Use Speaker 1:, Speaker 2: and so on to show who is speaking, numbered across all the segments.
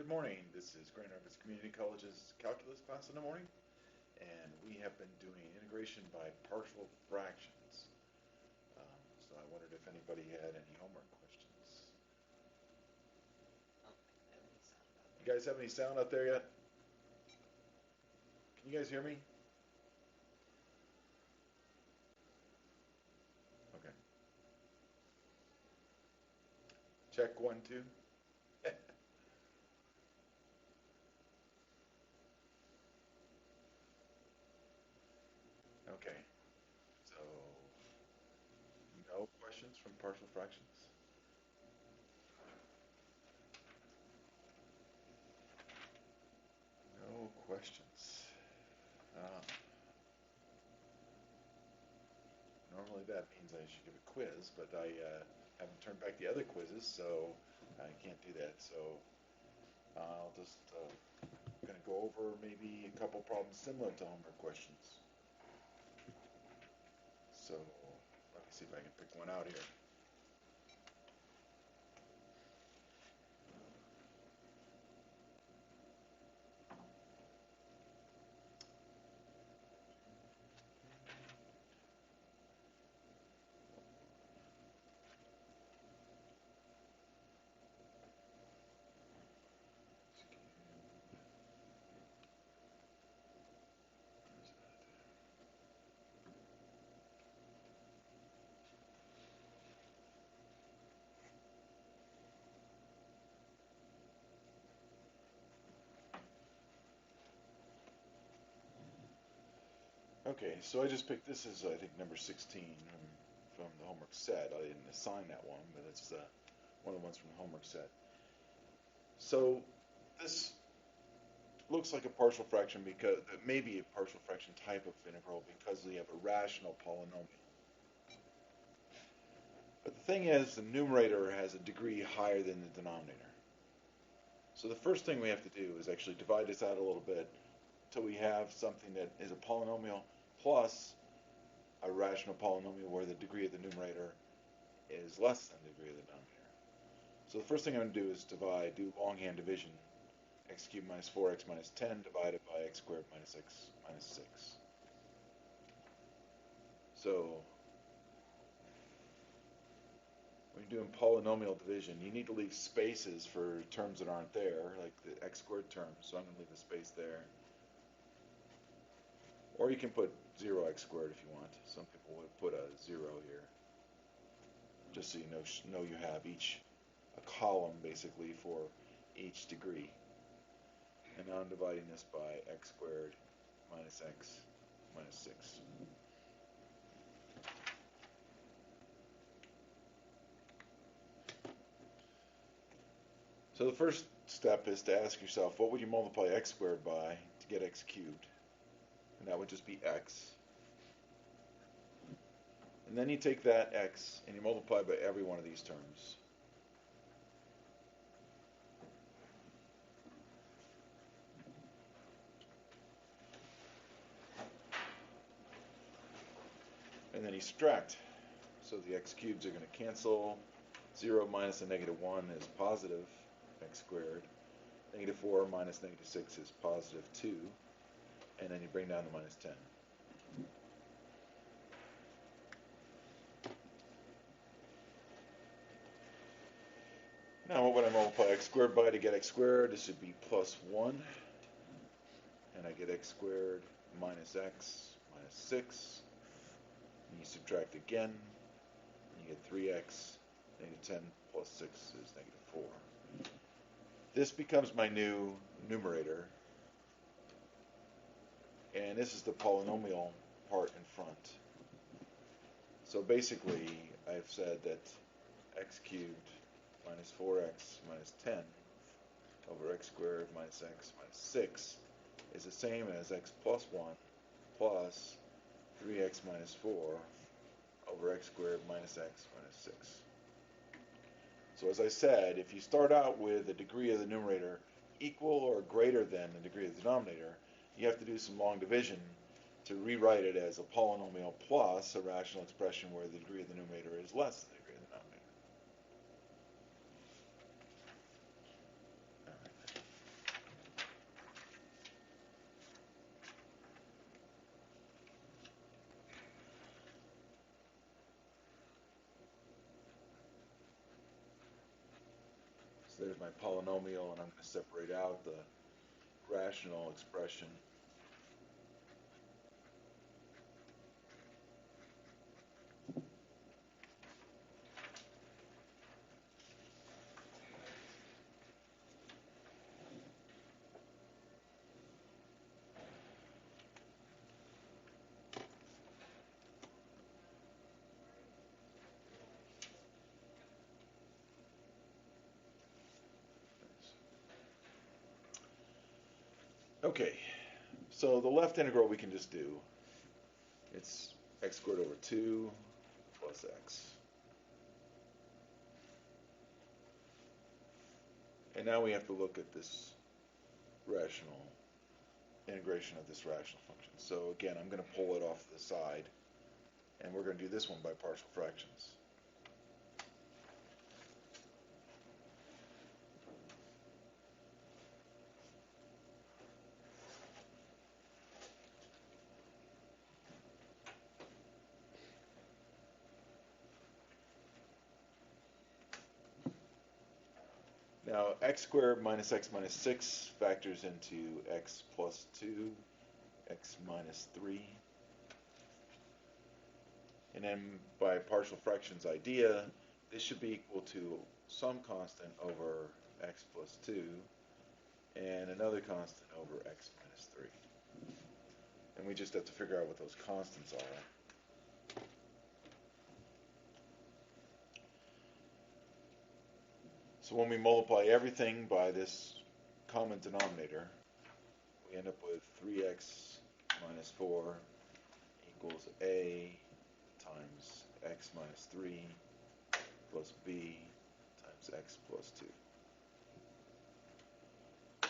Speaker 1: Good morning. This is Grand Rapids Community College's calculus class in the morning, and we have been doing integration by partial fractions. So I wondered if anybody had any homework questions. You guys have any sound out there yet? Can you guys hear me? Okay. Check 1, 2. Okay. So no questions from partial fractions? No questions. Uh, Normally that means I should give a quiz, but I haven't turned back the other quizzes, so I can't do that. So I'll just going to go over maybe a couple problems similar to homework questions. So let me see if I can pick one out here. Okay, so I just picked, this is I think number 16 from the homework set. I didn't assign that one, but it's one of the ones from the homework set. So this looks like a partial fraction because it may be a partial fraction type of integral because we have a rational polynomial. But the thing is, the numerator has a degree higher than the denominator. So the first thing we have to do is actually divide this out a little bit until we have something that is a polynomial plus a rational polynomial where the degree of the numerator is less than the degree of the denominator. So the first thing I'm going to do is do longhand division. X cubed minus 4x minus 10 divided by x squared minus x minus 6. So when you're doing polynomial division, you need to leave spaces for terms that aren't there, like the x squared term, so I'm going to leave a space there. Or you can put 0x squared if you want. Some people would put a 0 here, just so you know you have a column basically for each degree. And now I'm dividing this by x squared minus x minus 6. So the first step is to ask yourself, what would you multiply x squared by to get x cubed? And that would just be x. And then you take that x and you multiply by every one of these terms. And then you subtract. So the x cubes are going to cancel. 0 minus a negative 1 is positive x squared. Negative 4 minus negative 6 is positive 2. And then you bring down the minus 10. Now what would I multiply x squared by to get x squared? This should be plus 1. And I get x squared minus x minus 6. And you subtract again. And you get 3x. Negative 10 plus 6 is negative 4. This becomes my new numerator. And this is the polynomial part in front. So basically, I've said that x cubed minus 4x minus 10 over x squared minus x minus 6 is the same as x plus 1 plus 3x minus 4 over x squared minus x minus 6. So as I said, if you start out with the degree of the numerator equal or greater than the degree of the denominator, you have to do some long division to rewrite it as a polynomial plus a rational expression where the degree of the numerator is less than the degree of the denominator. So there's my polynomial, and I'm going to separate out the rational expression. Okay, so the left integral we can just do. It's x squared over 2 plus x. And now we have to look at this rational integration of this rational function. So again, I'm going to pull it off to the side, and we're going to do this one by partial fractions. Now, x squared minus x minus 6 factors into x plus 2, x minus 3. And then by partial fractions idea, this should be equal to some constant over x plus 2 and another constant over x minus 3. And we just have to figure out what those constants are. So when we multiply everything by this common denominator, we end up with 3x minus 4 equals a times x minus 3 plus b times x plus 2.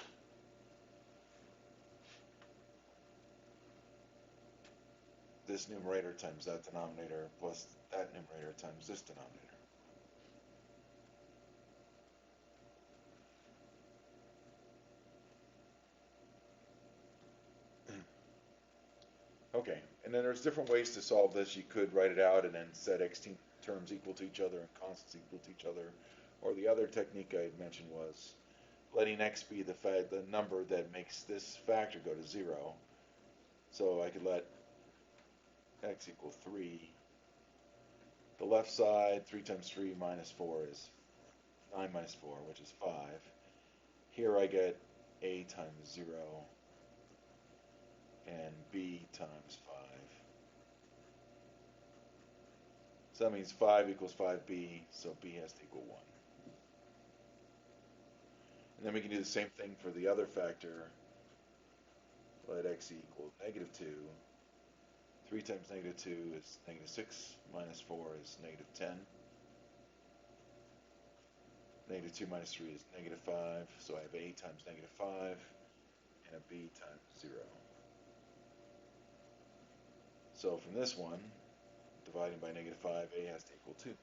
Speaker 1: This numerator times that denominator plus that numerator times this denominator. Okay, and then there's different ways to solve this. You could write it out and then set x terms equal to each other and constants equal to each other. Or the other technique I had mentioned was letting x be the number that makes this factor go to 0. So I could let x equal 3. The left side, 3 times 3 minus 4 is 9 minus 4, which is 5. Here I get a times 0 and b times 5. So that means 5 equals 5b, so b has to equal 1. And then we can do the same thing for the other factor. Let x equal negative 2. 3 times negative 2 is negative 6, minus 4 is negative 10. Negative 2 minus 3 is negative 5, so I have a times negative 5 and a b times 0. So from this one, dividing by negative 5, a has to equal 2.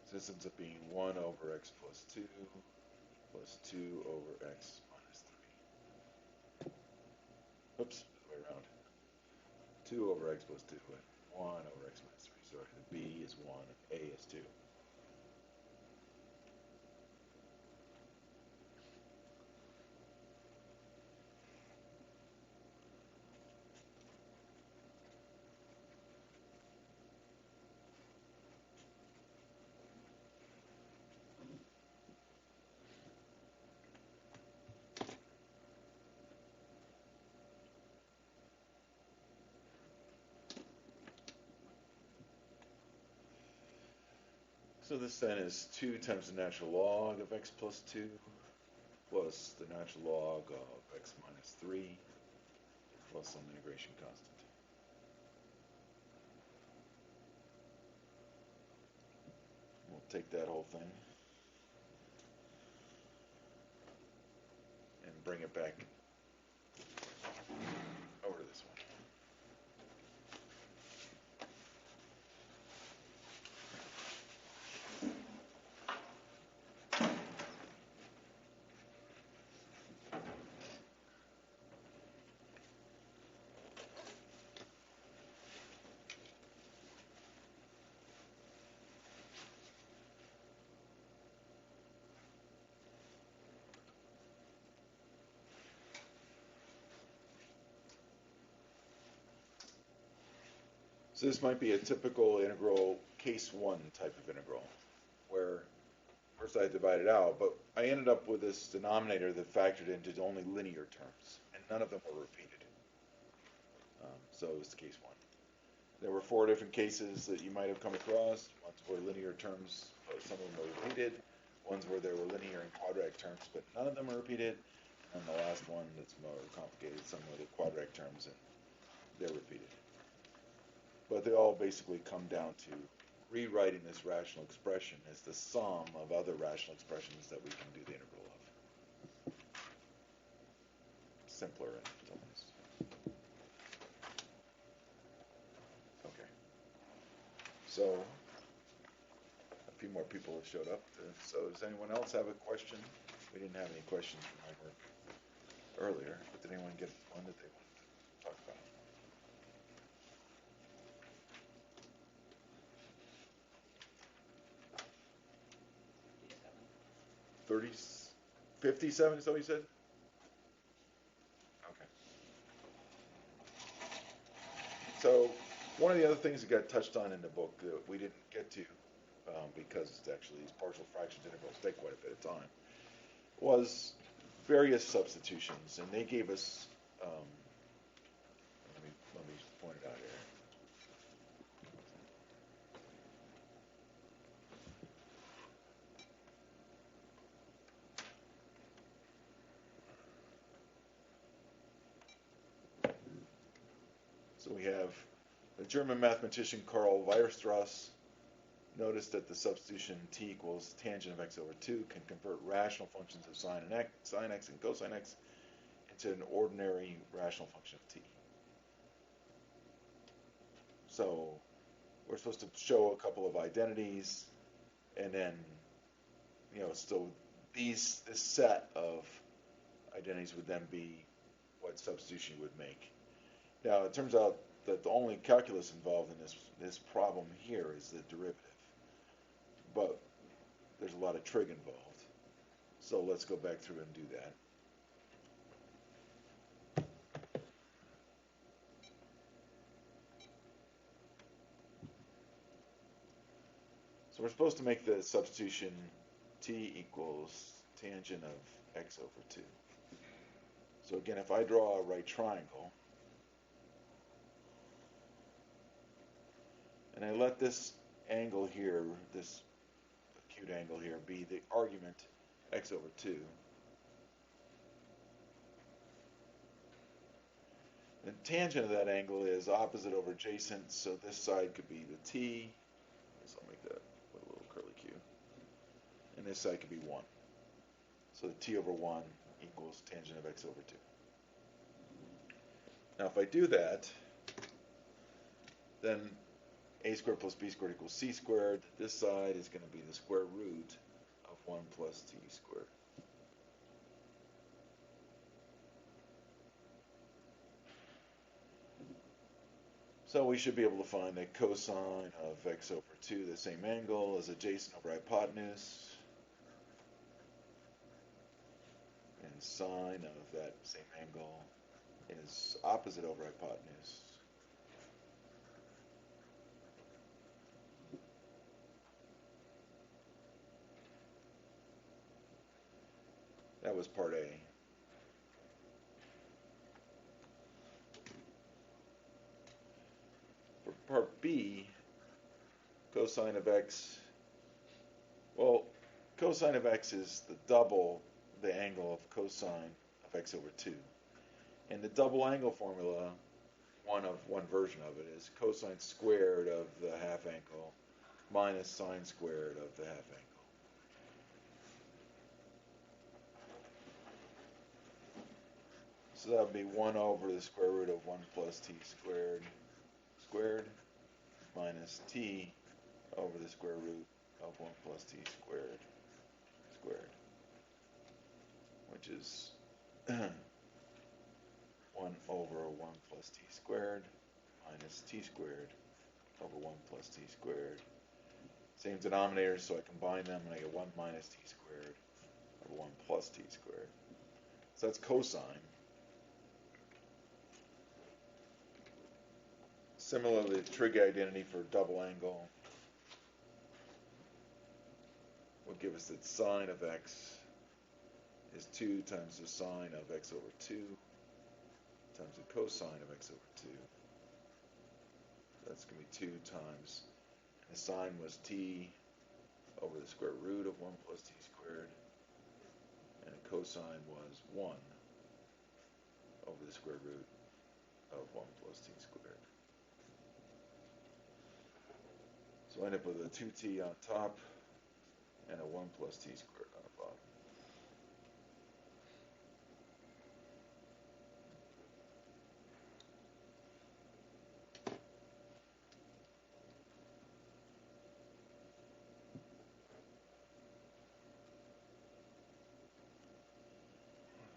Speaker 1: So this ends up being 1 over x plus 2 plus 2 over x minus 3. Oops, the other way around. 2 over x plus 2 and 1 over x minus 3. So the b is 1, a is 2. So this then is 2 times the natural log of x plus 2 plus the natural log of x minus 3 plus some integration constant. We'll take that whole thing and bring it back over to this one. So this might be a typical integral case 1 type of integral, where first I divided out, but I ended up with this denominator that factored into only linear terms, and none of them were repeated. So it was case 1. There were 4 different cases that you might have come across. Ones where linear terms, some of them were repeated. Ones where there were linear and quadratic terms, but none of them are repeated. And the last one that's more complicated, some of the quadratic terms, and they're repeated. But they all basically come down to rewriting this rational expression as the sum of other rational expressions that we can do the integral of. Simpler in some ways. Okay. So a few more people have showed up. So does anyone else have a question? We didn't have any questions from my work earlier, but did anyone get one that they wanted to talk about? 57 is that what you said? Okay. So one of the other things that got touched on in the book that we didn't get to, because actually these partial fractions integrals take quite a bit of time, was various substitutions, and they gave us, let me point it out here. So we have the German mathematician Karl Weierstrass noticed that the substitution t equals tangent of x over 2 can convert rational functions of sine x and cosine x into an ordinary rational function of t. So we're supposed to show a couple of identities, and then, so this set of identities would then be what substitution would make. Now, it turns out that the only calculus involved in this problem here is the derivative, but there's a lot of trig involved. So let's go back through and do that. So we're supposed to make the substitution t equals tangent of x over 2. So again, if I draw a right triangle, and I let this angle here, this acute angle here, be the argument x over 2, the tangent of that angle is opposite over adjacent, so this side could be the t, so I'll make that with a little curly q, and this side could be 1. So the t over 1 equals tangent of x over 2. Now if I do that, then a squared plus b squared equals c squared. This side is going to be the square root of 1 plus t squared. So we should be able to find that cosine of x over 2, the same angle, is adjacent over hypotenuse, and sine of that same angle is opposite over hypotenuse. That was part A. For part B, cosine of x, well, cosine of x is the double the angle of cosine of x over 2. And the double angle formula, one version of it, is cosine squared of the half angle minus sine squared of the half angle. So that would be 1 over the square root of 1 plus t squared minus t over the square root of 1 plus t squared, which is 1 over 1 plus t squared minus t squared over 1 plus t squared. Same denominators, so I combine them and I get 1 minus t squared over 1 plus t squared. So that's cosine. Similarly, the trig identity for double angle will give us that sine of x is 2 times the sine of x over 2 times the cosine of x over 2. So that's going to be 2 times, the sine was t over the square root of 1 plus t squared, and the cosine was 1 over the square root of 1 plus t squared. So I end up with a 2t on top and a 1 plus t squared on the bottom.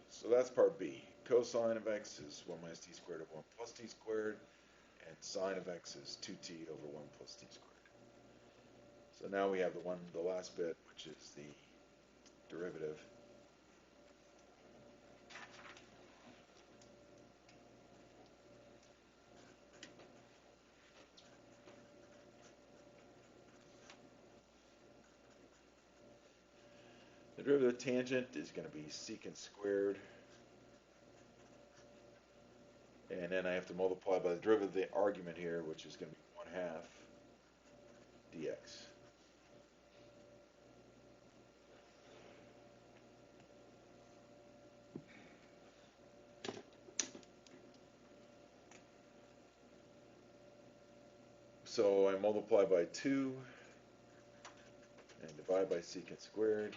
Speaker 1: So that's part B. Cosine of x is 1 minus t squared over 1 plus t squared, and sine of x is 2t over 1 plus t squared. So now we have the last bit, which is the derivative. The derivative of tangent is going to be secant squared, and then I have to multiply by the derivative of the argument here, which is going to be 1/2 dx. So I multiply by 2 and divide by secant squared.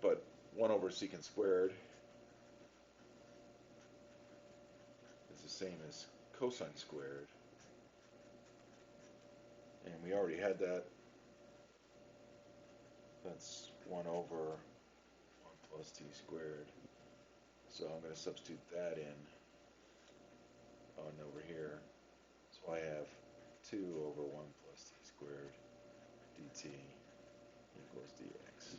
Speaker 1: But 1 over secant squared is the same as cosine squared. And we already had that. That's 1 over 1 plus t squared. So I'm going to substitute that in on over here. So I have 2 over 1 plus t squared dt equals dx.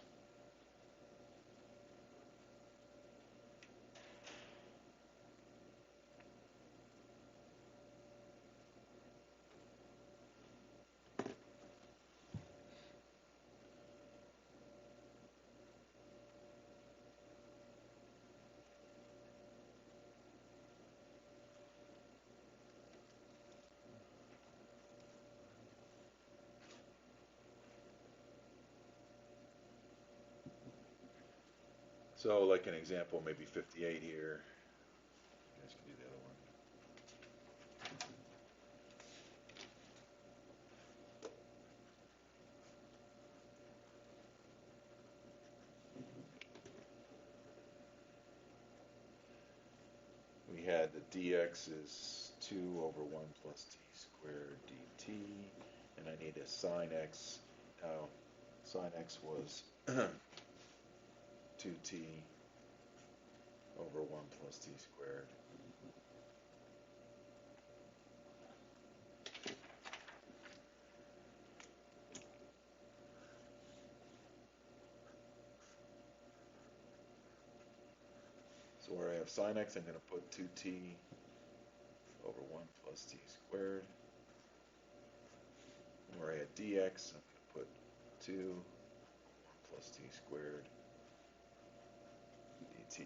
Speaker 1: So like an example, maybe 58 here. You guys can do the other one. We had the dx is 2 over 1 plus t squared dt, and I need a sine x. Now, sine x was 2t over 1 plus t squared. So where I have sine x, I'm going to put 2t over 1 plus t squared. And where I had dx, I'm going to put 2 over 1 plus t squared dt.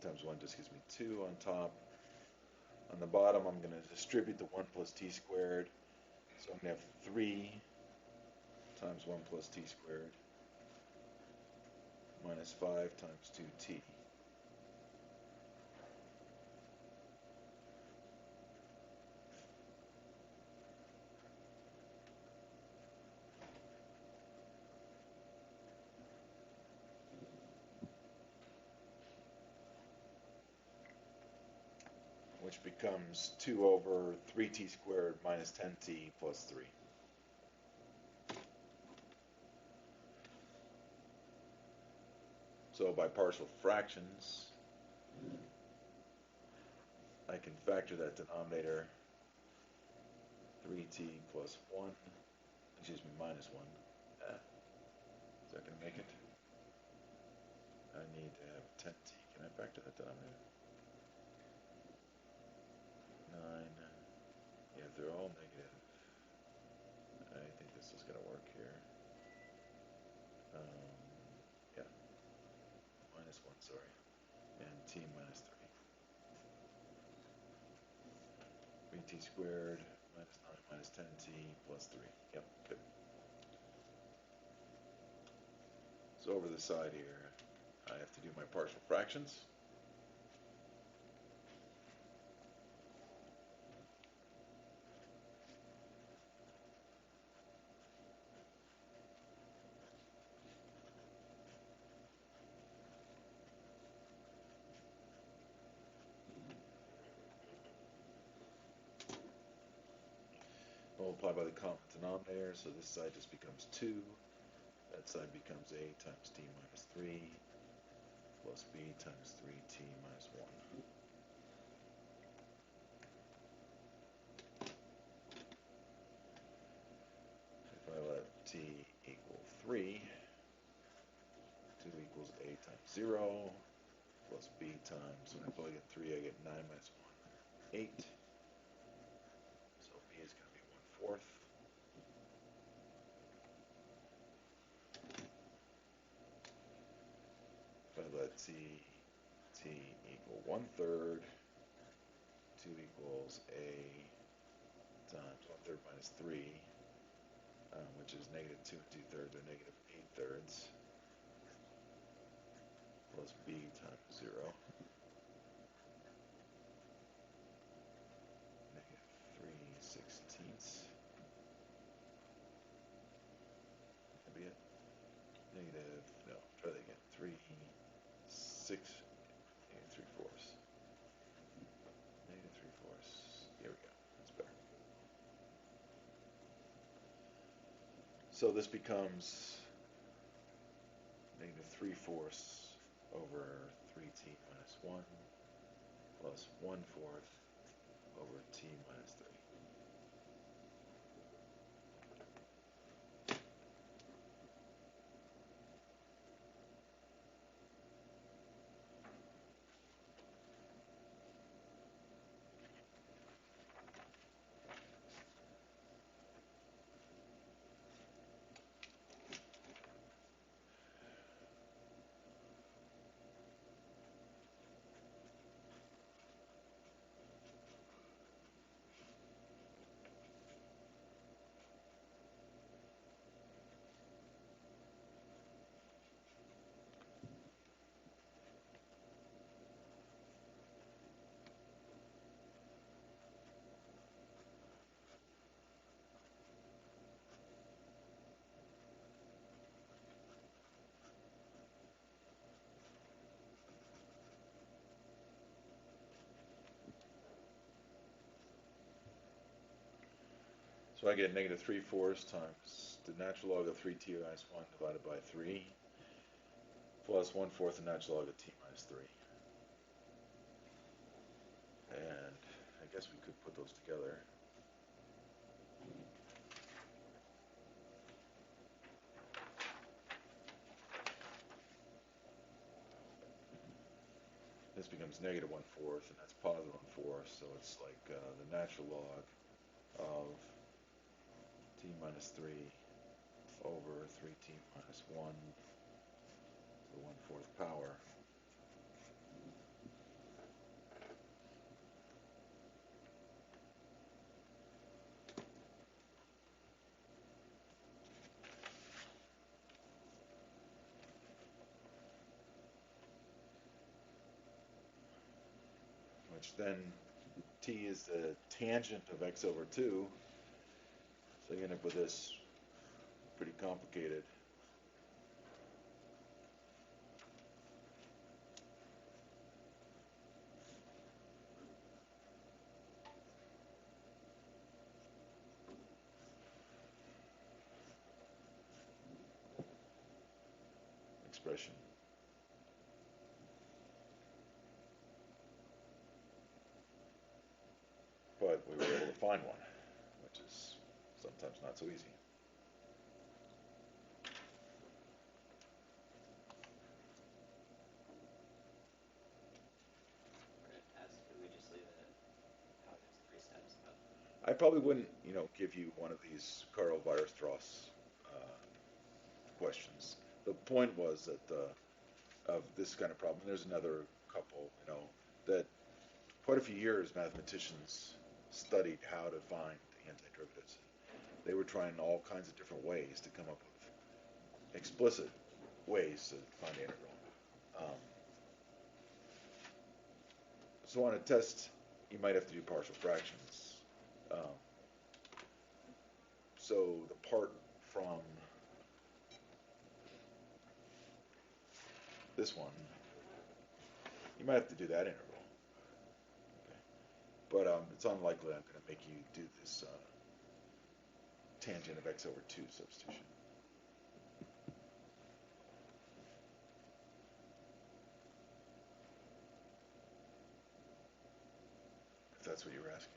Speaker 1: Times 1 just gives me 2 on top. On the bottom, I'm going to distribute the 1 plus t squared. So I'm going to have 3 times 1 plus t squared minus 5 times 2t. Which becomes 2 over 3t squared minus 10t plus 3. So by partial fractions, I can factor that denominator 3t plus 1, excuse me, minus 1. Is that going to make it? I need to have 10t. Can I factor that denominator? 9. Yeah, they're all negative. I think this is going to work here. Yeah. Minus 1, sorry. And t minus 3. 3t squared minus 9 minus 10t plus 3. Yep, good. So over the side here, I have to do my partial fractions. Multiply by the common denominator, so this side just becomes 2. That side becomes a times t minus 3 plus b times 3t minus 1. If I let t equal 3, 2 equals a times 0 plus b times, when I plug in 3, I get 9 minus 1, 8. So b is going to be 1/4. If I let t equal 1/3, 2 equals a times 1/3 minus 3, which is negative 2 and 2/3, or negative 8/3, plus b times 0, negative 3/16. That'd be it. Negative, no, try that again. 3/6, negative 3/4. Negative 3/4. Here we go. That's better. So this becomes negative 3/4 over 3t minus 1 plus 1/4 over t minus 3. So I get negative 3/4 times the natural log of 3t minus 1 divided by 3 plus 1/4 the natural log of t minus 3. And I guess we could put those together. This becomes negative 1/4, and that's positive 1/4, so it's like the natural log of t minus 3 over 3t minus 1 to the 1/4 power. Which then t is the tangent of x over 2, so you end up with this pretty complicated expression. find one, which is sometimes not so easy. I probably wouldn't, give you one of these Carl Weierstrass questions. The point was that of this kind of problem. There's another couple, that quite a few years mathematicians studied how to find the antiderivatives. They were trying all kinds of different ways to come up with explicit ways to find the integral. So on a test, you might have to do partial fractions. So the part from this one, you might have to do that integral. Okay. But it's unlikely I'm going to make you do this tangent of x over 2 substitution. If that's what you were asking.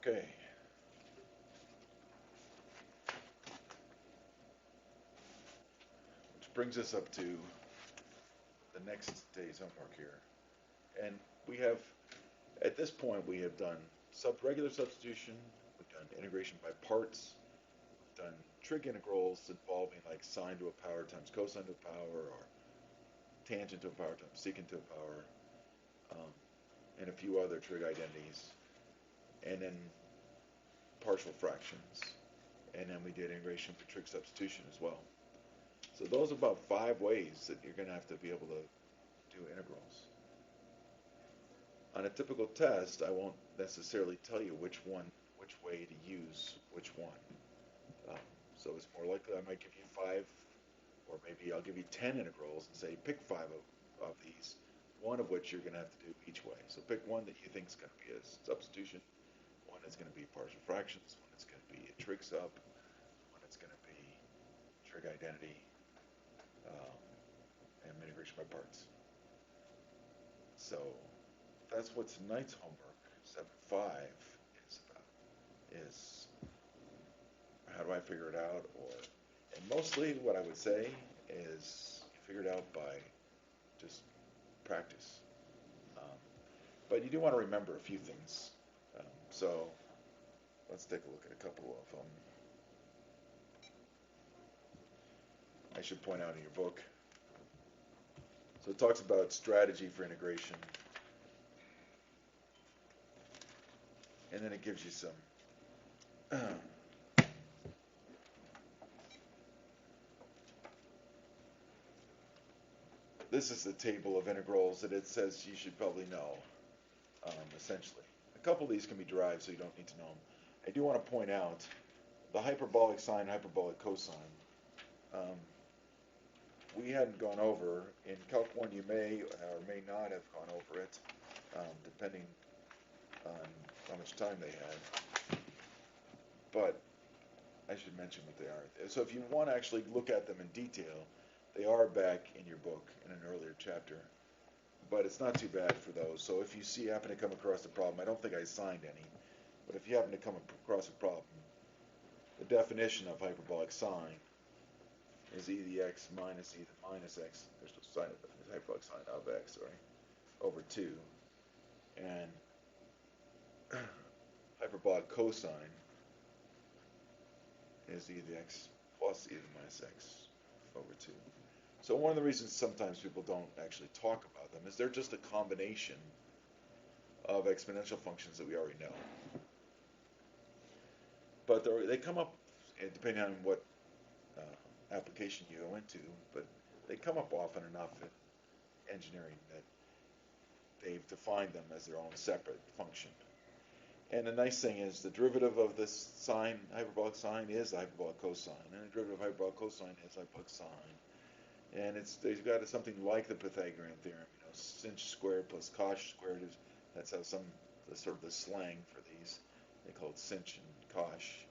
Speaker 1: Okay. Which brings us up to the next day's homework here. And we have, at this point, we have done regular substitution, we've done integration by parts, we've done trig integrals involving like sine to a power times cosine to a power, or tangent to a power times secant to a power, and a few other trig identities, and then partial fractions, and then we did integration for trig substitution as well. So those are about 5 ways that you're going to have to be able to do integrals. On a typical test, I won't necessarily tell you which way to use which one. So it's more likely I might give you 5, or maybe I'll give you 10 integrals and say pick 5 of these, one of which you're going to have to do each way. So pick one that you think is going to be a substitution, one that's going to be partial fractions, one that's going to be a trig sub, one that's going to be trig identity, and integration by parts. So that's what tonight's homework, 7.5, is about, is how do I figure it out, and mostly what I would say is you figure it out by just practice. But you do want to remember a few things. So let's take a look at a couple of them. I should point out in your book. So it talks about strategy for integration. And then it gives you some this is the table of integrals that it says you should probably know, essentially. A couple of these can be derived, so you don't need to know them. I do want to point out the hyperbolic sine, hyperbolic cosine. We hadn't gone over. In Calc 1, you may or may not have gone over it, depending on how much time they had. But I should mention what they are. So if you want to actually look at them in detail, they are back in your book in an earlier chapter. But it's not too bad for those. So if you happen to come across a problem, I don't think I assigned any, but if you happen to come across a problem, the definition of hyperbolic sine is e to the x minus e to the minus x, there's no sign of it, there's hyperbolic sine of x, sorry, over 2. And hyperbolic cosine is e to the x plus e to the minus x over 2. So one of the reasons sometimes people don't actually talk about them is they're just a combination of exponential functions that we already know. But they come up, depending on what application you go into, but they come up often enough in engineering that they've defined them as their own separate function. And the nice thing is the derivative of this sine, hyperbolic sine, is hyperbolic cosine, and the derivative of hyperbolic cosine is hyperbolic sine. And they've got something like the Pythagorean theorem, sinh squared plus cosh squared. That's how sort of the slang for these. They call it sinh and cosh.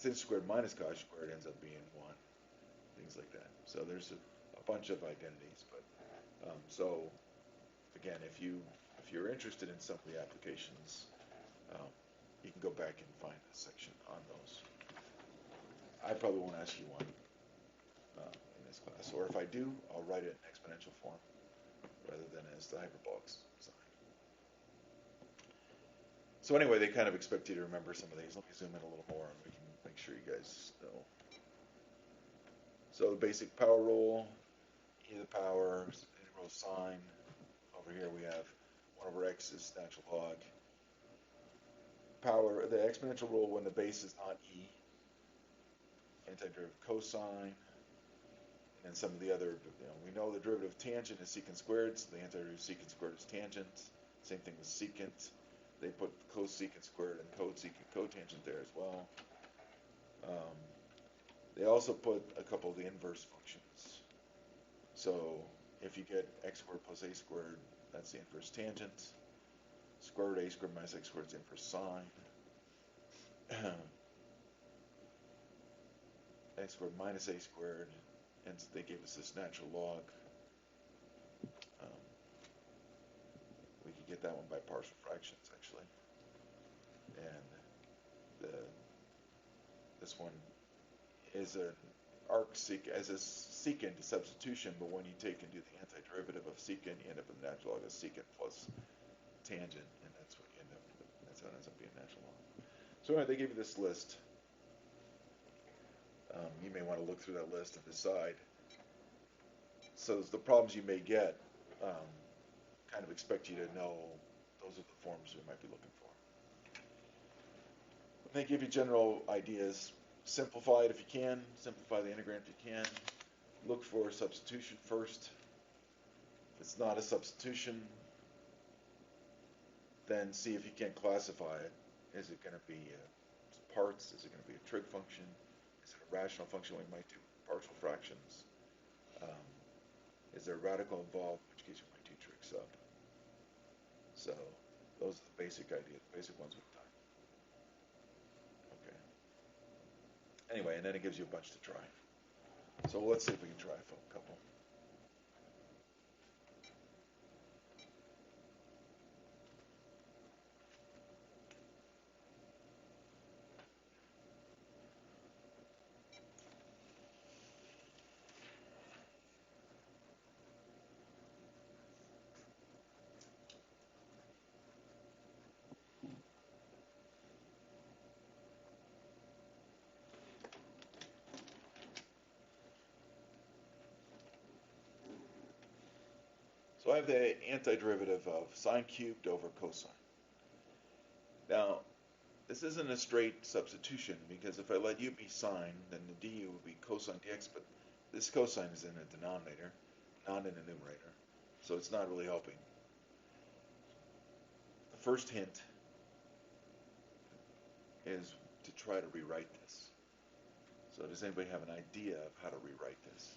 Speaker 1: sin squared minus cos squared ends up being 1, things like that. So there's a bunch of identities, but so again, if you're interested in some of the applications, um, you can go back and find a section on those. I probably won't ask you one in this class, or if I do, I'll write it in exponential form rather than as the hyperbolic sign. So anyway, they kind of expect you to remember some of these. Let me zoom in a little more and we can make sure you guys know. So the basic power rule, e to the power, integral sine. Over here we have 1 over x is natural log. Power, the exponential rule when the base is not e. Antiderivative cosine. And then some of the other, we know the derivative of tangent is secant squared, so the antiderivative of secant squared is tangent. Same thing with secant. They put cosecant squared and cosecant cotangent there as well. They also put a couple of the inverse functions. So if you get x squared plus a squared, that's the inverse tangent. Square root a squared minus x squared is the inverse sine. X squared minus a squared, and they gave us this natural log. We could get that one by partial fractions, actually. And this one is an as a secant substitution, but when you take and do the antiderivative of secant, you end up with natural log of secant plus tangent, and that's what you end up with. That's how it ends up being natural log. So anyway, they give you this list. You may want to look through that list and decide. So the problems you may get kind of expect you to know those are the forms we might be looking for. When they give you general ideas, simplify it if you can. Simplify the integrand if you can. Look for a substitution first. If it's not a substitution, then see if you can classify it. Is it going to be parts? Is it going to be a trig function? Is it a rational function? We might do partial fractions. Is there a radical involved? In which case we might do trig sub. So those are the basic ideas, the basic ones we've done. Okay. Anyway, and then it gives you a bunch to try. So let's see if we can try a couple. So I have the antiderivative of sine cubed over cosine. Now, this isn't a straight substitution because if I let u be sine, then the du would be cosine dx, but this cosine is in a denominator, not in a numerator, so it's not really helping. The first hint is to try to rewrite this. So does anybody have an idea of how to rewrite this?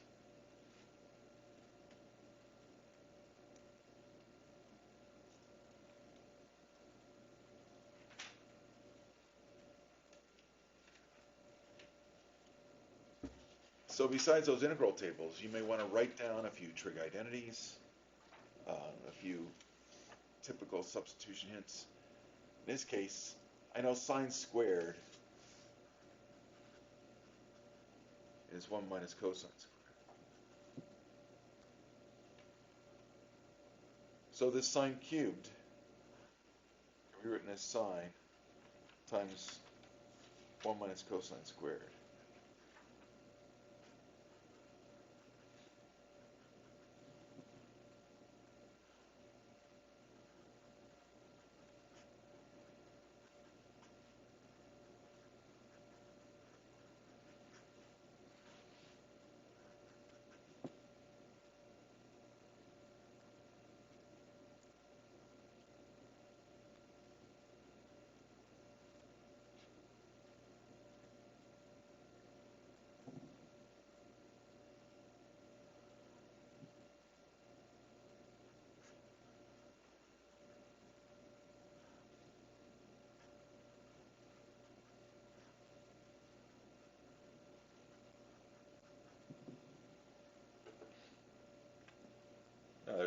Speaker 1: So besides those integral tables, you may want to write down a few trig identities, a few typical substitution hints. In this case, I know sine squared is 1 minus cosine squared. So this sine cubed can be written as sine times 1 minus cosine squared.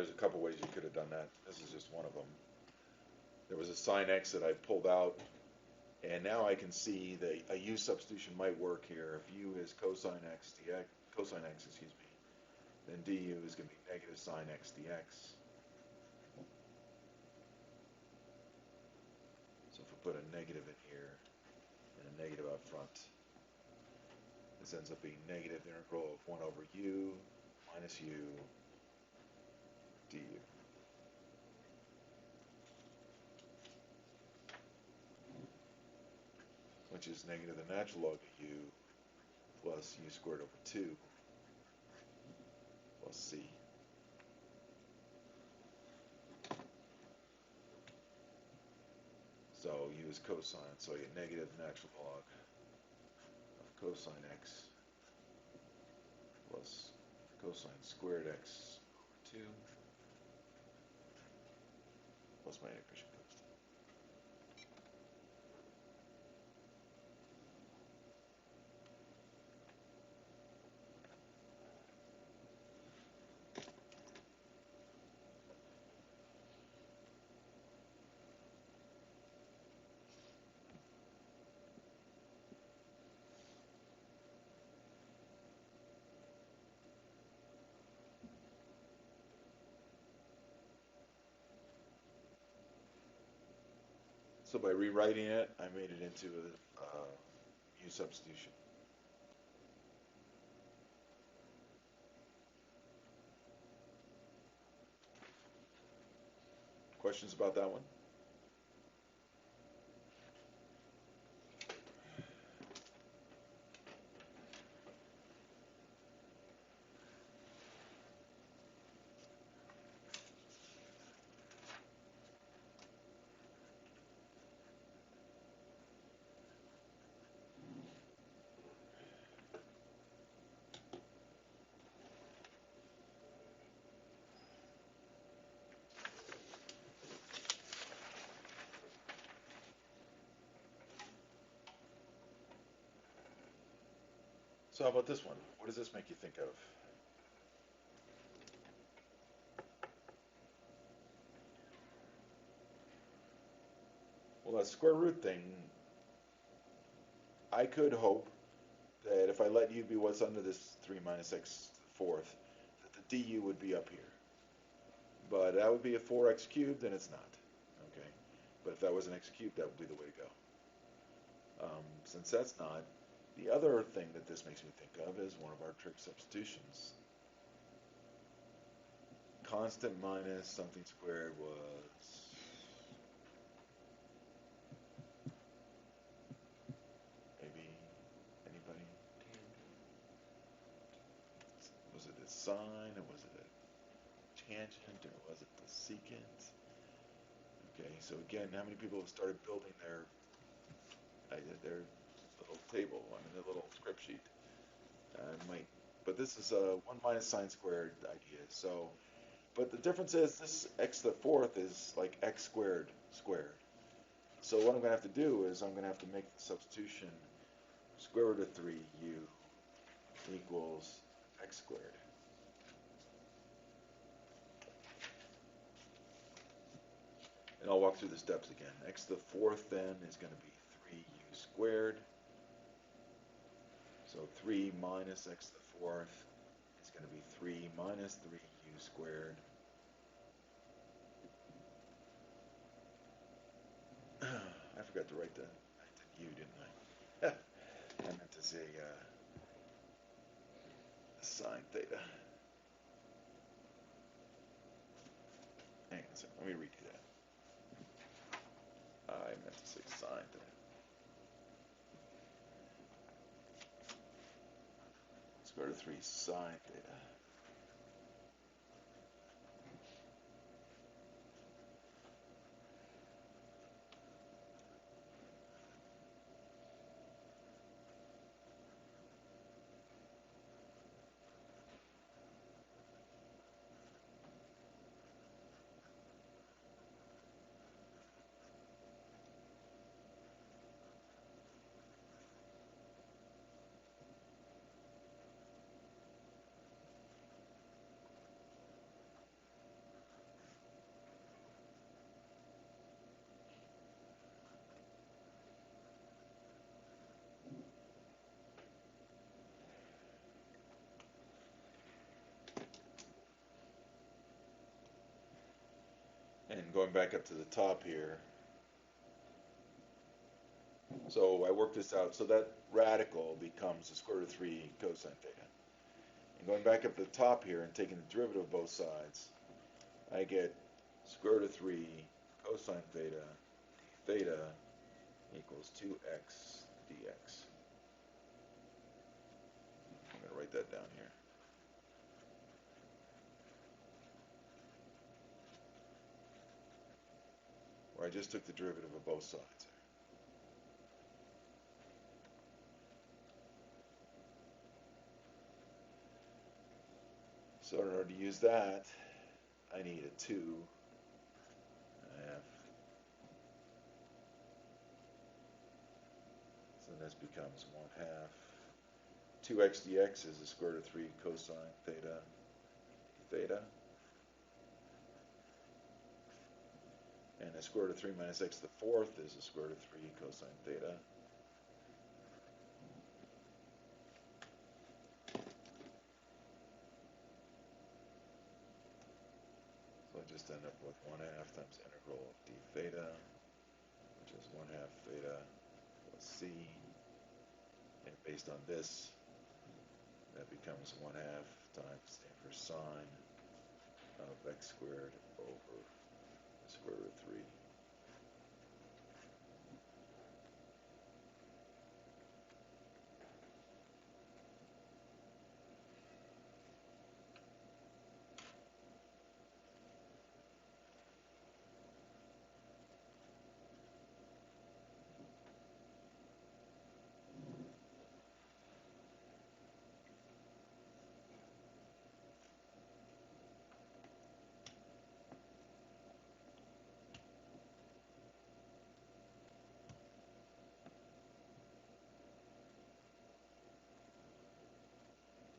Speaker 1: there's a couple ways you could have done that. This is just one of them. There was a sine x that I pulled out, and now I can see that a u substitution might work here. If u is cosine x dx, cosine x, excuse me, then du is going to be negative sine x dx. So if we put a negative in here and a negative up front, this ends up being negative integral of 1 over u minus u du. Which is negative the natural log of u plus u squared over 2 plus c. So u is cosine, so I get negative natural log of cosine x plus cosine squared x over 2 plus my integration constant. So by rewriting it, I made it into a u substitution. Questions about that one? So how about this one? What does this make you think of? Well, that square root thing, I could hope that if I let u be what's under this 3 minus x to the fourth, that the du would be up here. But that would be a 4x cubed, and it's not. Okay. But if that was an x cubed, that would be the way to go. Since that's not, the other thing that this makes me think of is one of our trig substitutions. Constant minus something squared was maybe anybody? Was it a sine, or was it a tangent, or was it the secant? Okay, so again, how many people have started building their little table, their little script sheet? But this is a 1 minus sine squared idea. So, but the difference is this x to the fourth is like x squared squared. So what I'm going to have to do is I'm going to have to make the substitution square root of 3u equals x squared. And I'll walk through the steps again. X to the fourth then is going to be 3u squared. So 3 minus x to the fourth is going to be 3 minus 3u squared. I forgot to write I did u, didn't I? I meant to say sine theta. Hang on a second, let me redo that. I meant to say sine theta. Square root of 3 sine theta. And going back up to the top here, so I work this out, so that radical becomes the square root of 3 cosine theta. And going back up to the top here and taking the derivative of both sides, I get square root of 3 cosine theta, theta equals 2x dx. I'm going to write that down here. Where I just took the derivative of both sides. So in order to use that, I need a 2 so this becomes 1/2. 2x dx is the square root of 3 cosine theta theta. And the square root of 3 minus x to the fourth is the square root of 3 cosine theta. So I just end up with 1/2 times integral of d theta, which is 1/2 theta plus c. And based on this, that becomes 1/2 times the inverse sine of x squared over the square root of 3.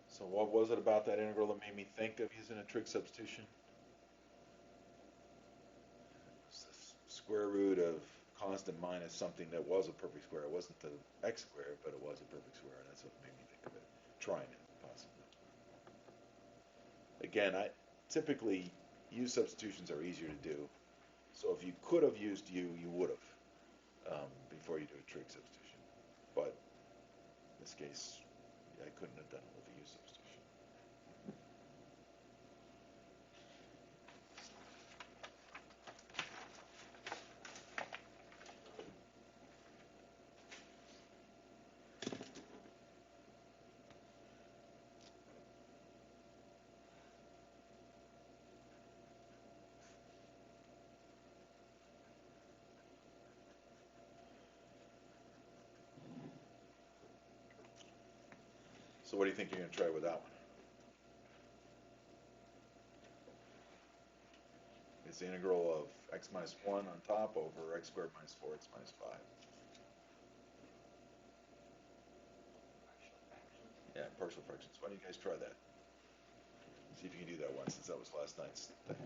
Speaker 1: So what was it about that integral that made me think of using a trig substitution? It's the square root of constant minus something that was a perfect square. It wasn't the x squared, but it was a perfect square, and that's what made me think of it. Trying it, possibly. Again, I typically u substitutions are easier to do. So if you could have used u, you would have before you do a trig substitution. But in this case, I couldn't have done it with a u substitution. So what do you think you're going to try with that one? It's the integral of x minus 1 on top over x squared minus 4x minus 5. Yeah, partial fractions. Why don't you guys try that? See if you can do that once, since that was last night's thing.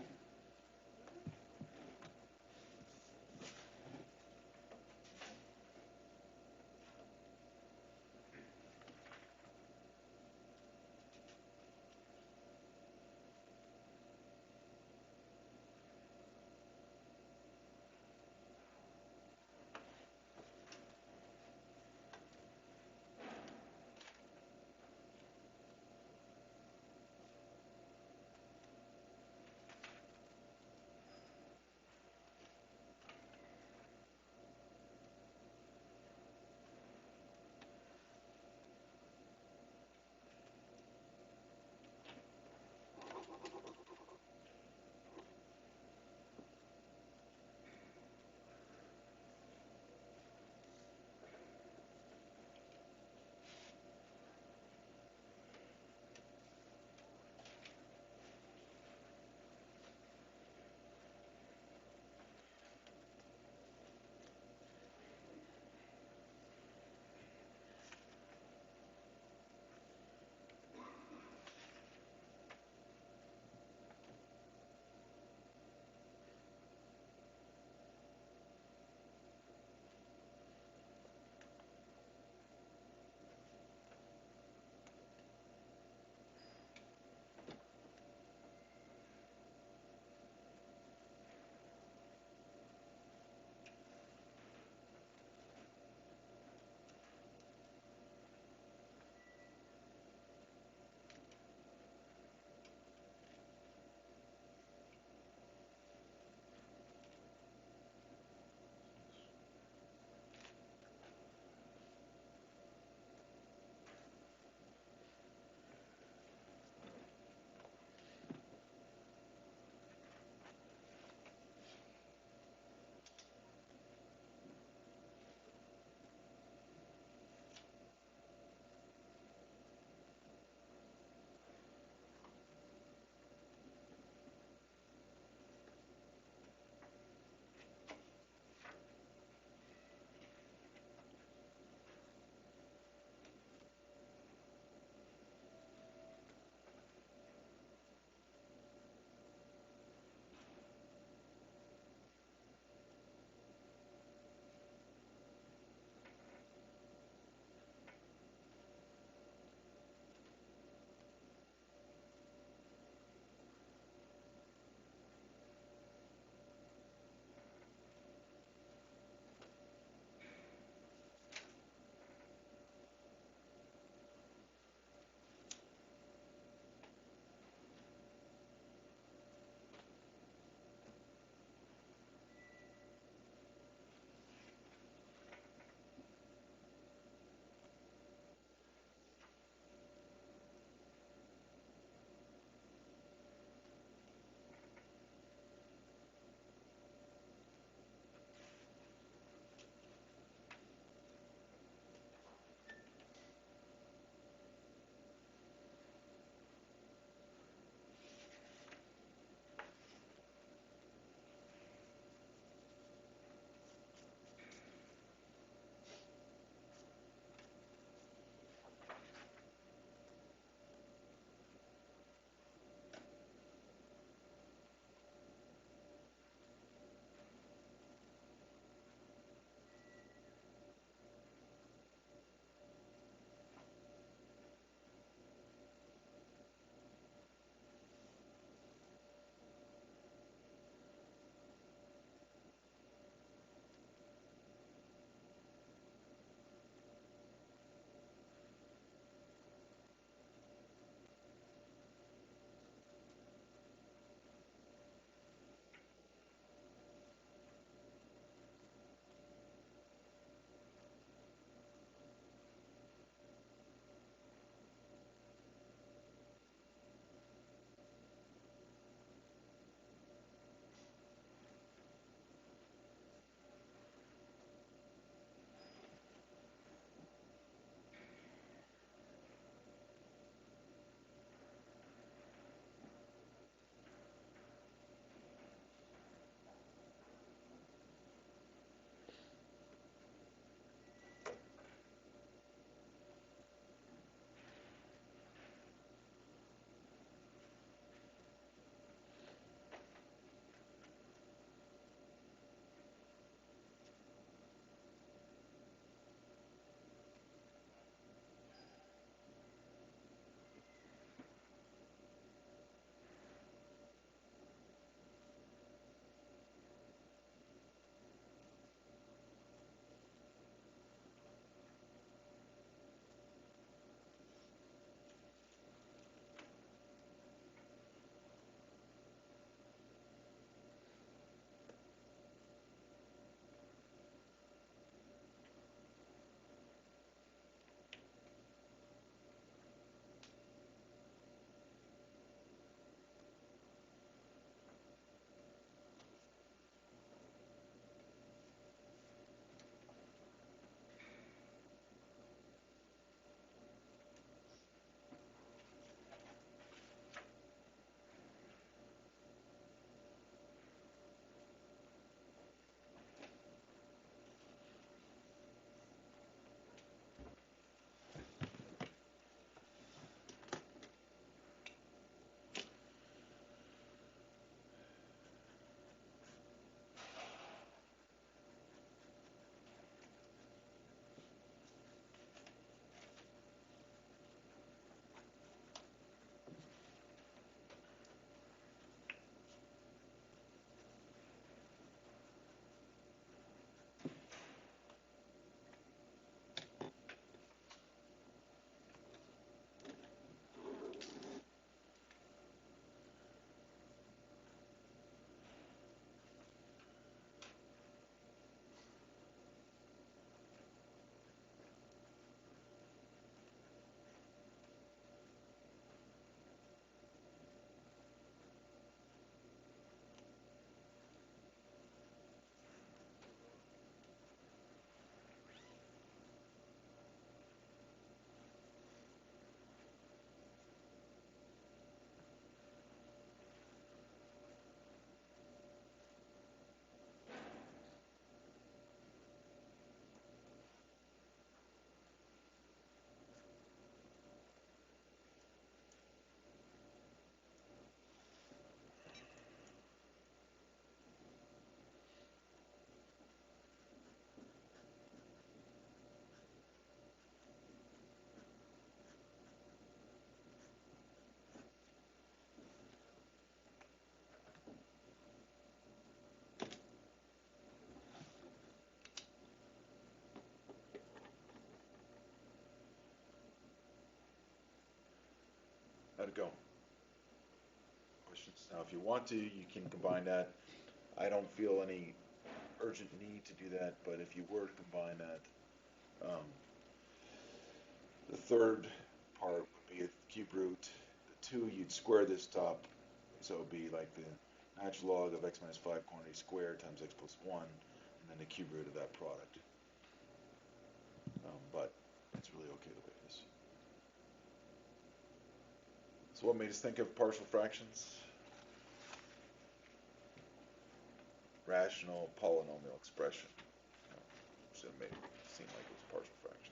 Speaker 1: How'd it go? Questions? Now, if you want to, you can combine that. I don't feel any urgent need to do that, but if you were to combine that, the third part would be a cube root. The 2, you'd square this top, so it would be like the natural log of x minus 5 quantity squared times x plus 1, and then the cube root of that product. But it's really okay the way it is. So what made us think of partial fractions? Rational polynomial expression. So it made it seem like it was partial fractions.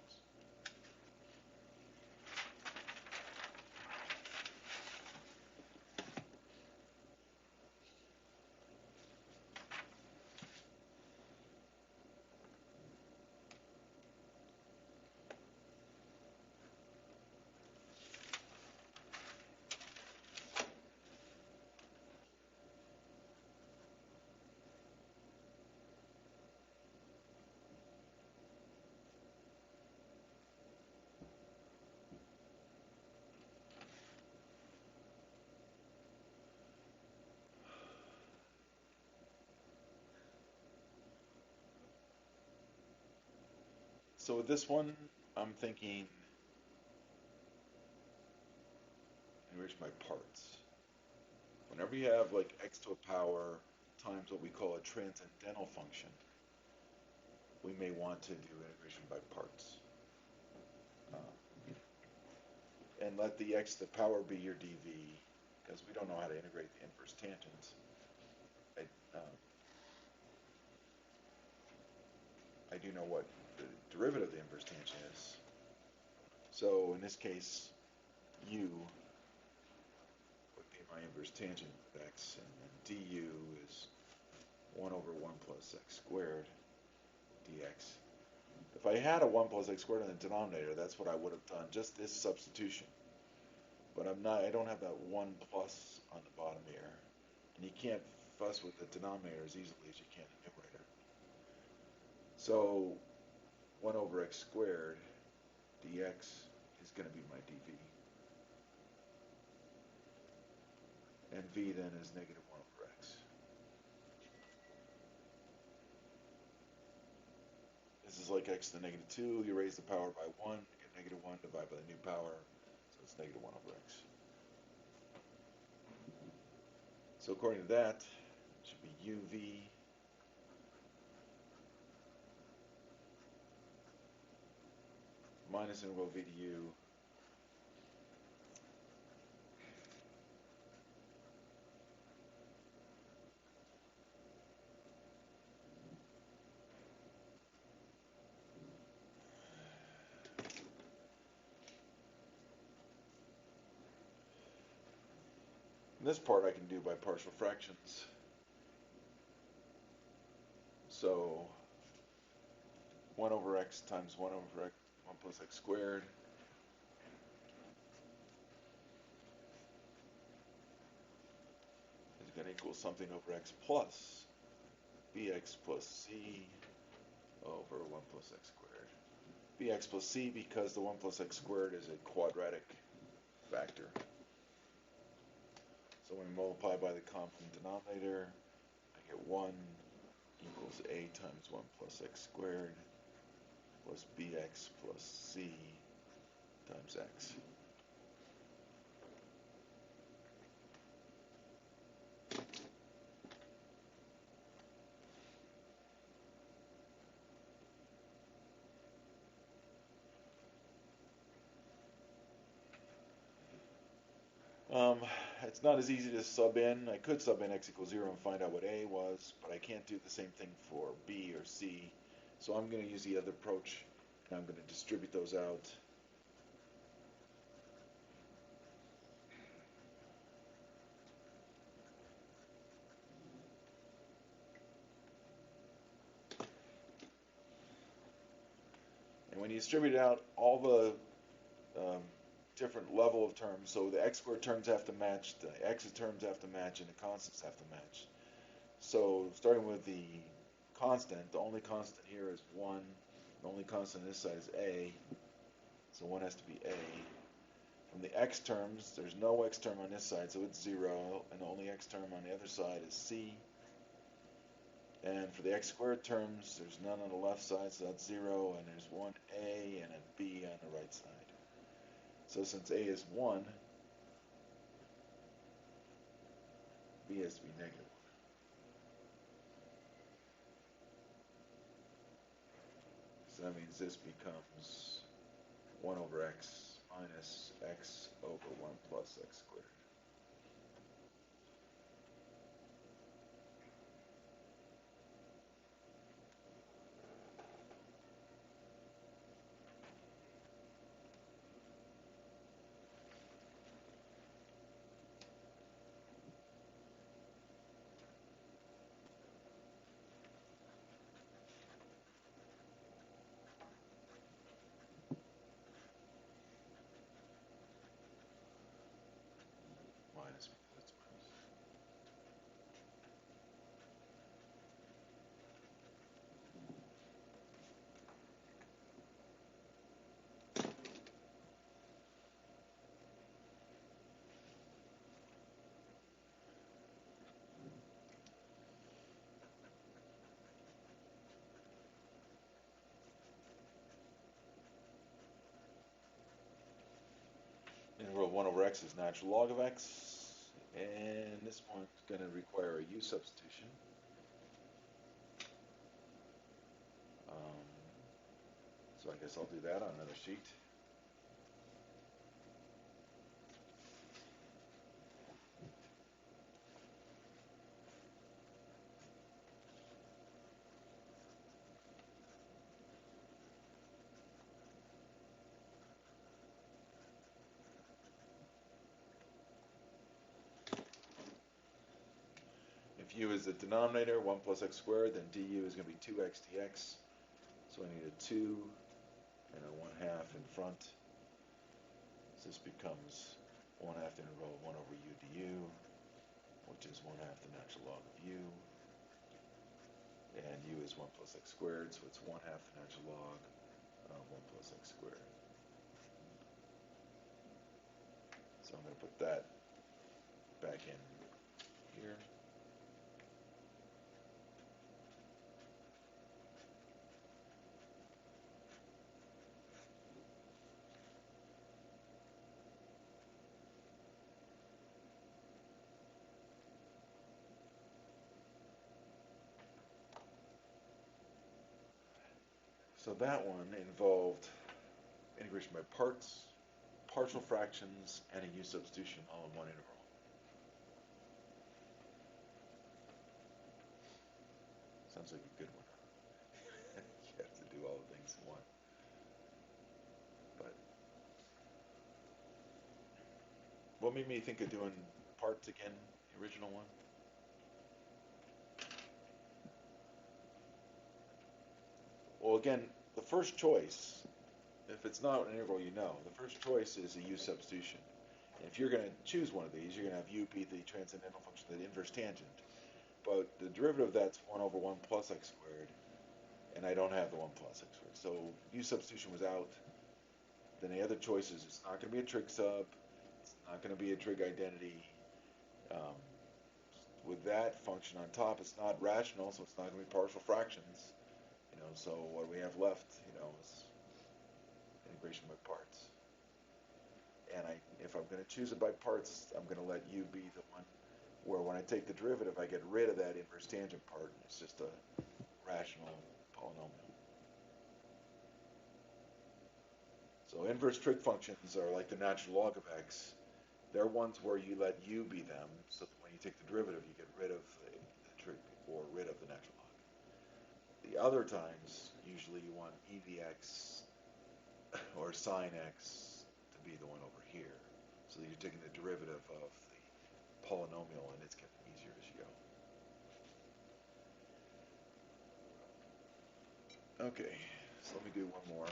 Speaker 1: So with this one, I'm thinking enrich my parts. Whenever you have like x to a power times what we call a transcendental function, we may want to do integration by parts. And let the x to the power be your dv, because we don't know how to integrate the inverse tangents. I do know what the derivative of the inverse tangent is. So in this case, u would be my inverse tangent of x, and then du is 1 over 1 plus x squared dx. If I had a 1 plus x squared in the denominator, that's what I would have done, just this substitution. But I don't have that 1 plus on the bottom here. And you can't fuss with the denominator as easily as you can the numerator. So 1 over x squared dx is going to be my dv. And v then is negative 1 over x. This is like x to the negative 2. You raise the power by 1, you get negative 1 divided by the new power. So it's negative 1 over x. So according to that, it should be uv minus integral v to u this part I can do by partial fractions. So 1 over x times 1 over x, 1 plus x squared is going to equal something over x plus bx plus c over 1 plus x squared. Bx plus c because the 1 plus x squared is a quadratic factor. So when we multiply by the common denominator, I get 1 equals a times 1 plus x squared plus bx plus c times x. It's not as easy to sub in. I could sub in x equals 0 and find out what a was, but I can't do the same thing for b or c. So I'm going to use the other approach, and I'm going to distribute those out. And when you distribute out all the different level of terms, so the x squared terms have to match, the x terms have to match, and the constants have to match. So starting with the constant, the only constant here is 1. The only constant on this side is a. So 1 has to be a. From the x terms, there's no x term on this side, so it's 0, and the only x term on the other side is c. And for the x squared terms, there's none on the left side, so that's 0, and there's one a and a b on the right side. So since a is 1, b has to be negative 1. So that means this becomes 1 over x minus x over 1 plus x squared. Minus because it's minus. Integral of 1 over x is natural log of x, and this one's going to require a u substitution. So I guess I'll do that on another sheet. If u is the denominator, 1 plus x squared, then du is going to be 2x dx. So I need a 2 and a 1/2 in front. So this becomes 1/2 integral of 1 over u du, which is 1/2 the natural log of u. And u is 1 plus x squared, so it's 1/2 the natural log of 1 plus x squared. So I'm going to put that back in here. So that one involved integration by parts, partial fractions, and a u substitution all in one integral. Sounds like a good one. You have to do all the things in one. But what made me think of doing parts again, the original one? Well, again, the first choice, if it's not an integral you know, the first choice is a u substitution. And if you're going to choose one of these, you're going to have u be the transcendental function, the inverse tangent. But the derivative of that's 1 over 1 plus x squared, and I don't have the 1 plus x squared. So u substitution was out. Then the other choices, it's not going to be a trig sub, it's not going to be a trig identity. With that function on top, it's not rational, so it's not going to be partial fractions. So what we have left, is integration by parts. And if I'm going to choose it by parts, I'm going to let u be the one where when I take the derivative, I get rid of that inverse tangent part. It's just a rational polynomial. So inverse trig functions are like the natural log of x. They're ones where you let u be them, so that when you take the derivative, you get rid of the trig or rid of the natural log. The other times, usually you want e dx or sine x to be the one over here. So that you're taking the derivative of the polynomial, and it's getting easier as you go. Okay, so let me do one more.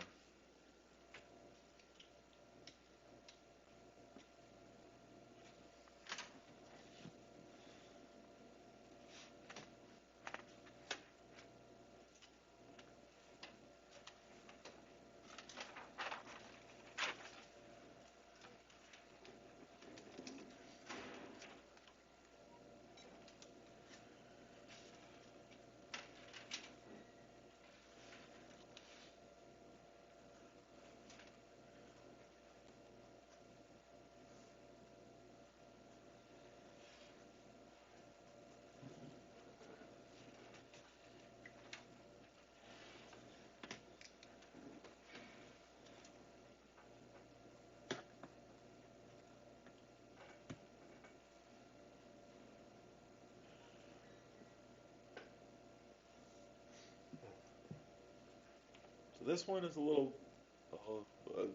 Speaker 1: So this one is a little,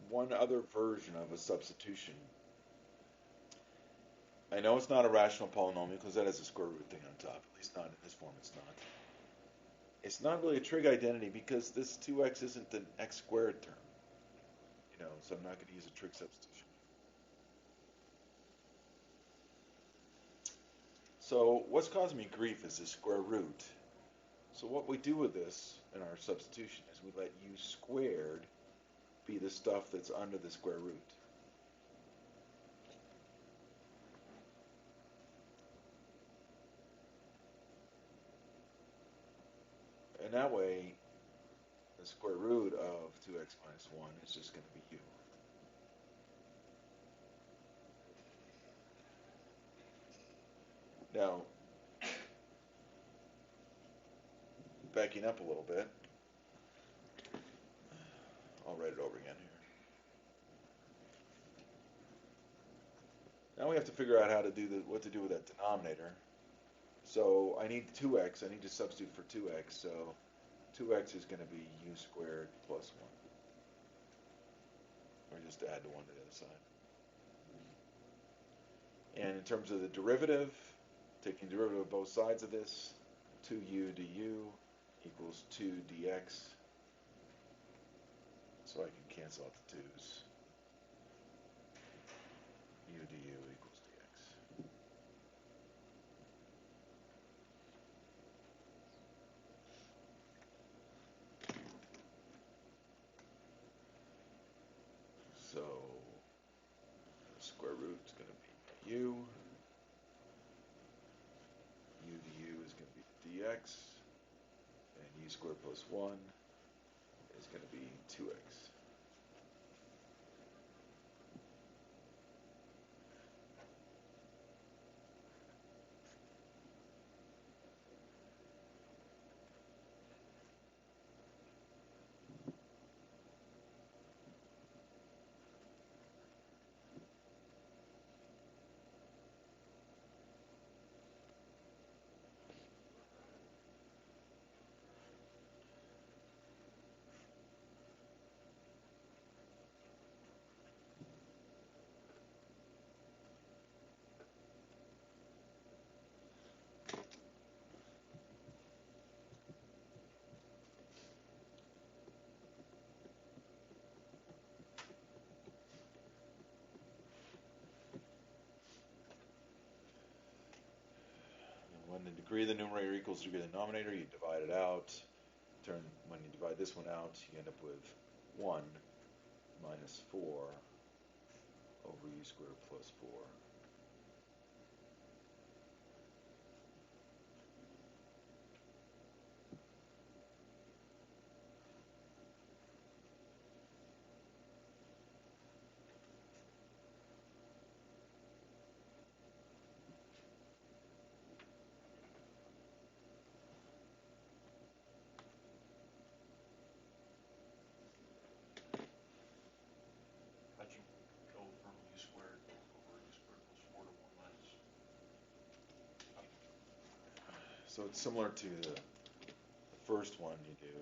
Speaker 1: one other version of a substitution. I know it's not a rational polynomial because that has a square root thing on top. At least not in this form, it's not. It's not really a trig identity because this 2x isn't an x squared term. So I'm not going to use a trig substitution. So what's causing me grief is this square root. So what we do with this in our substitution is we let u squared be the stuff that's under the square root. And that way, the square root of 2x minus 1 is just going to be u. Now, backing up a little bit, I'll write it over again here. Now we have to figure out how to do what to do with that denominator. So I need 2x. I need to substitute for 2x. So 2x is going to be u squared plus 1. Or just add the 1 to the other side. And in terms of the derivative, taking derivative of both sides of this, 2u du equals 2 dx. So I can cancel out the 2's. U du equals dx. So the square root is going to be u. U du is going to be dx. And u squared plus 1 is going to be 2x. When the degree of the numerator equals the degree of the denominator, you divide it out. When you divide this one out, you end up with 1 minus 4 over u squared plus 4.
Speaker 2: How'd you go from u squared over u squared plus 4 to 1 minus?
Speaker 1: So it's similar to the first one you do.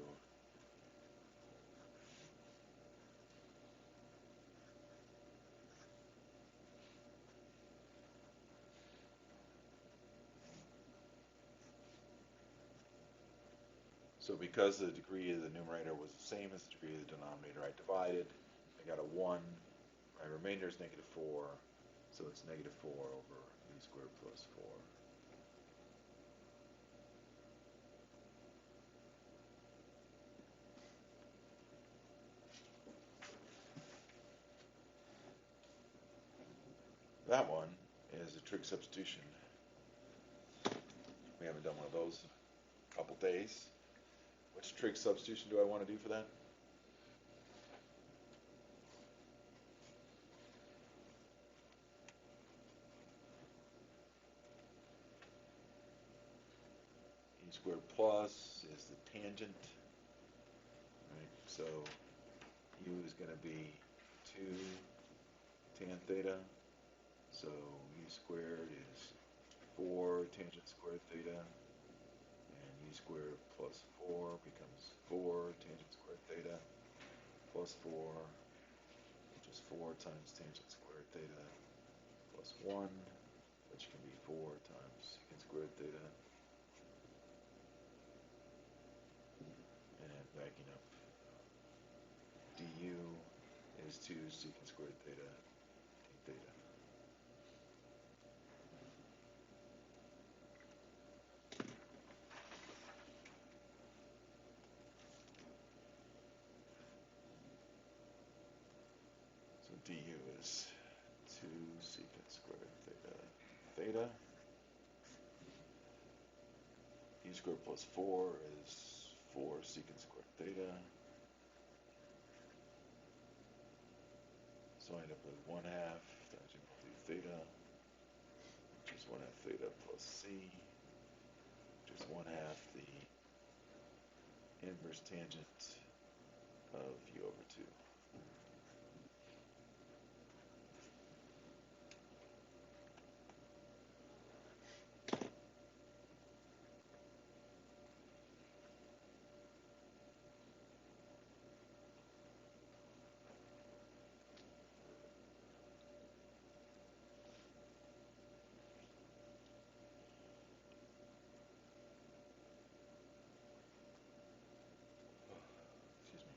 Speaker 1: So because the degree of the numerator was the same as the degree of the denominator, I divided. I got a 1. My remainder is negative 4. So it's negative 4 over u squared plus 4. That one is a trig substitution. We haven't done one of those in a couple days. Which trig substitution do I want to do for that? E squared plus is the tangent. Right, so u is going to be 2 tan theta. So u squared is 4 tangent squared theta. And u squared plus 4 becomes 4 tangent squared theta. plus 4, which is 4 times tangent squared theta, plus 1, which can be 4 times secant squared theta. And then backing up, du is 2 secant squared theta d theta. So du is 2 secant squared theta theta. U squared plus 4 is 4 secant squared theta. So I end up with 1/2 times du theta, which is 1/2 theta plus c, which is 1/2 the inverse tangent of u over 2. Excuse me.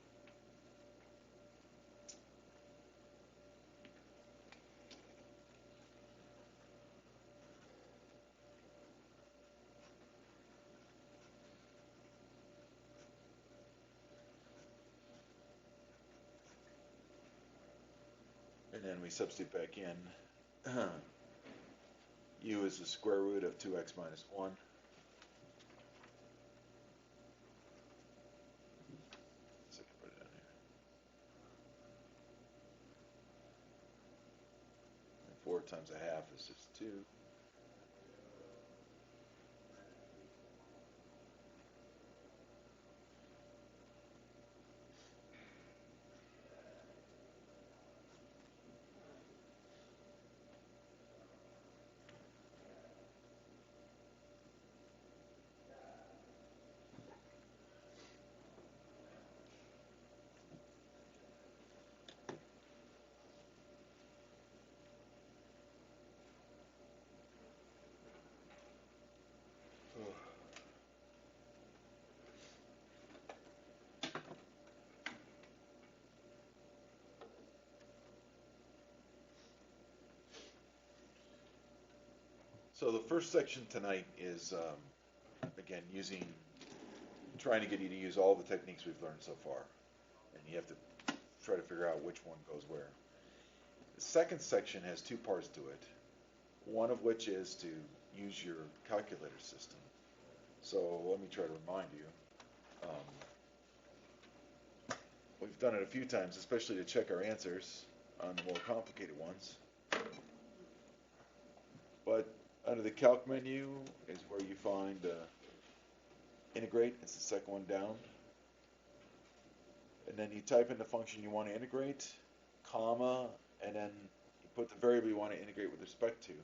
Speaker 1: And then we substitute back in u is the square root of 2x minus 1. So I can put it down here. And 4 times 1/2 is just 2. So the first section tonight is, again, trying to get you to use all the techniques we've learned so far. And you have to try to figure out which one goes where. The second section has 2 parts to it, one of which is to use your calculator system. So let me try to remind you. We've done it a few times, especially to check our answers on the more complicated ones. But under the calc menu is where you find integrate. It's the second one down. And then you type in the function you want to integrate, comma, and then you put the variable you want to integrate with respect to.